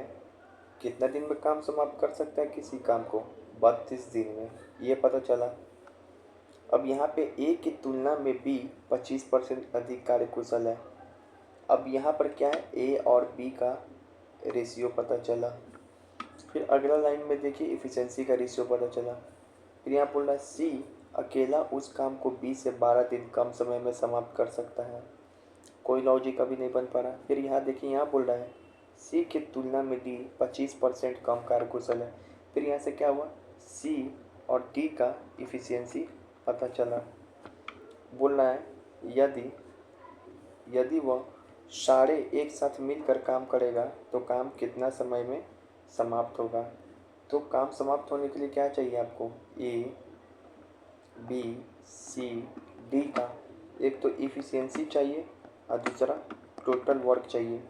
कितना दिन में काम समाप्त कर सकता है किसी काम को, 32 दिन में, ये पता चला। अब यहाँ पे ए की तुलना में बी 25% अधिक कार्यकुशल है, अब यहाँ पर क्या है, ए और बी का रेशियो पता चला। फिर अगला लाइन में देखिए इफ़िशेंसी का रेशियो पता चला। फिर यहाँ बोल रहा है सी अकेला उस काम को 20 से 12 दिन कम समय में समाप्त कर सकता है। कोई लॉजिक अभी नहीं बन पा रहा। फिर यहाँ देखिए, यहाँ बोल रहा है सी की तुलना में डी 25% कम कार्यकुशल है। फिर यहाँ से क्या हुआ, सी और डी का इफ़िशियंसी पता चला। बोल रहा है यदि यदि वह सारे एक साथ मिलकर काम करेगा तो काम कितना समय में समाप्त होगा। तो काम समाप्त होने के लिए क्या चाहिए आपको, ए बी सी डी का एक तो इफ़िशियंसी चाहिए और दूसरा टोटल वर्क चाहिए।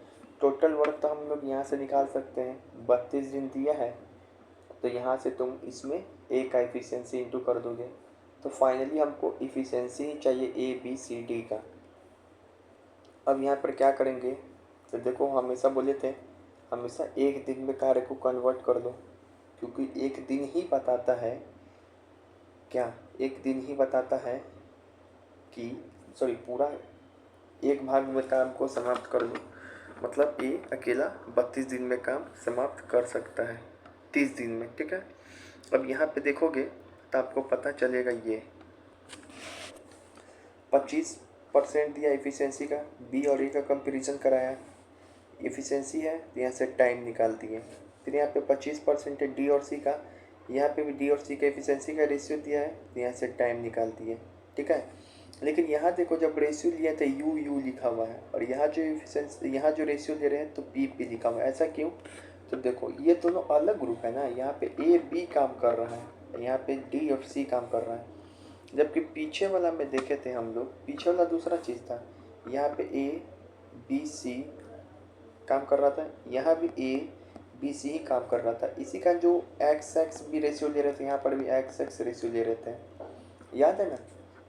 टोटल वर्क तो हम लोग यहाँ से निकाल सकते हैं, 32 दिन दिया है तो यहाँ से तुम इसमें ए का इफ़िशियंसी इंटू कर दोगे। तो फाइनली हमको इफ़िशियंसी ही चाहिए ए बी सी डी का। अब यहाँ पर क्या करेंगे, तो देखो हमेशा बोले थे हमेशा एक दिन में कार्य को कन्वर्ट कर दो, क्योंकि एक दिन ही बताता है क्या, एक दिन ही बताता है कि पूरा एक भाग में काम को समाप्त कर दो, मतलब ए अकेला 32 दिन में काम समाप्त कर सकता है, 30 दिन में। ठीक है, अब यहाँ पे देखोगे तो आपको पता चलेगा ये 25% दिया एफिशिएंसी का, बी और ए का कंपैरिजन कराया, एफिशिएंसी है तो यहाँ से टाइम निकाल दिए। फिर यहाँ पे 25% है डी और सी का, यहाँ पे भी डी और सी का एफिशिएंसी का रेशियो दिया है तो यहाँ से टाइम निकाल दिए। ठीक है, लेकिन यहाँ देखो जब रेशियो लिया था यू यू लिखा हुआ है और यहाँ जो एफिशिएंसी, यहाँ जो रेशियो ले रहे हैं तो पी पी लिखा हुआ है। ऐसा क्यों, तो देखो ये दोनों अलग ग्रुप है ना, यहाँ पे ए बी काम कर रहा है, यहाँ पे डी और सी काम कर रहा है। जबकि पीछे वाला में देखे थे हम लोग, पीछे वाला दूसरा चीज़ था, यहाँ पे ए बी सी काम कर रहा था, यहाँ भी ए बी सी ही काम कर रहा था। इसी का जो एक्स एक्स भी रेशियो ले रहे थे, यहाँ पर भी एक्स एक्स रेशियो ले रहे थे, याद है ना,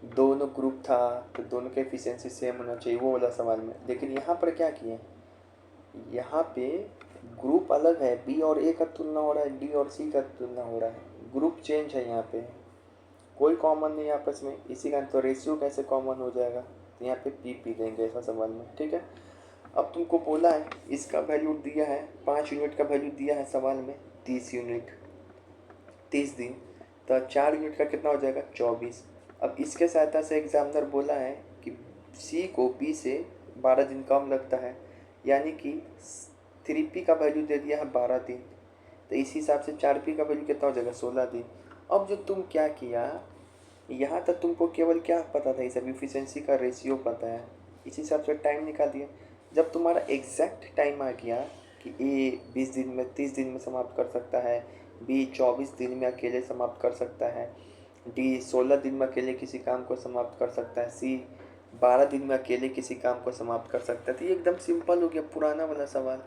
दोनों ग्रुप था तो दोनों के एफिशिएंसी सेम होना चाहिए वो वाला सवाल में। लेकिन यहाँ पर क्या किए, यहाँ पे ग्रुप अलग है, बी और ए का तुलना हो रहा है, डी और सी का तुलना हो रहा है, ग्रुप चेंज है, यहाँ पे कोई कॉमन नहीं आपस में। इसी कारण तो रेशियो कैसे कॉमन हो जाएगा, तो यहाँ पे पी पी देंगे ऐसा सवाल में। ठीक है, अब तुमको बोला है इसका वैल्यू दिया है 5 यूनिट का वैल्यू दिया है सवाल में 30 यूनिट 30 दिन, तो 4 यूनिट का कितना हो जाएगा 24। अब इसके सहायता से एग्जामिनर बोला है कि सी को बी से 12 दिन कम लगता है, यानी कि 3p का वैल्यू दे दिया है 12 दिन, तो इस हिसाब से 4p का वैल्यू कितना हो जाएगा 16 दिन। अब जो तुम क्या किया, यहाँ तक तुमको केवल क्या पता था, इस एफिशिएंसी का रेशियो पता है, इस हिसाब से टाइम निकाल दिया। जब तुम्हारा एग्जैक्ट टाइम आ गया कि ए 20 दिन में 30 दिन में समाप्त कर सकता है, बी 24 दिन में अकेले समाप्त कर सकता है, डी 16 दिन में अकेले किसी काम को समाप्त कर सकता है, सी 12 दिन में अकेले किसी काम को समाप्त कर सकता है, तो ये एकदम सिंपल हो गया पुराना वाला सवाल।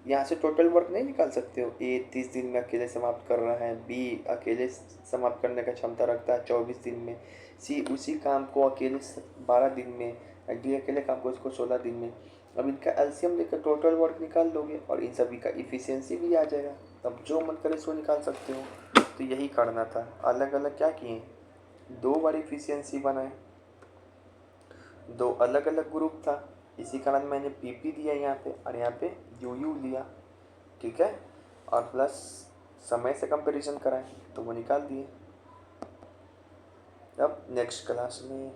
यहाँ से टोटल वर्क नहीं निकाल सकते हो, ए 30 दिन में अकेले समाप्त कर रहा है, बी अकेले समाप्त करने का क्षमता रखता है 24 दिन में, सी उसी काम को अकेले 12 दिन में, डी अकेले काम को उसको 16 दिन में। अब इनका एलसीएम लेकर टोटल वर्क निकाल लोगे और इन सभी का इफ़िशियंसी भी आ जाएगा, तब जो मन करे सो निकाल सकते हो। तो यही करना था, अलग अलग क्या किए, 2 बार इफ़िशियंसी बनाए, 2 अलग अलग ग्रुप था, इसी कारण मैंने पीपी दिया यहाँ पे और यहाँ पे यूयू लिया। ठीक है, और प्लस समय से कंपैरिजन कराएं तो वो निकाल दिए। अब नेक्स्ट क्लास में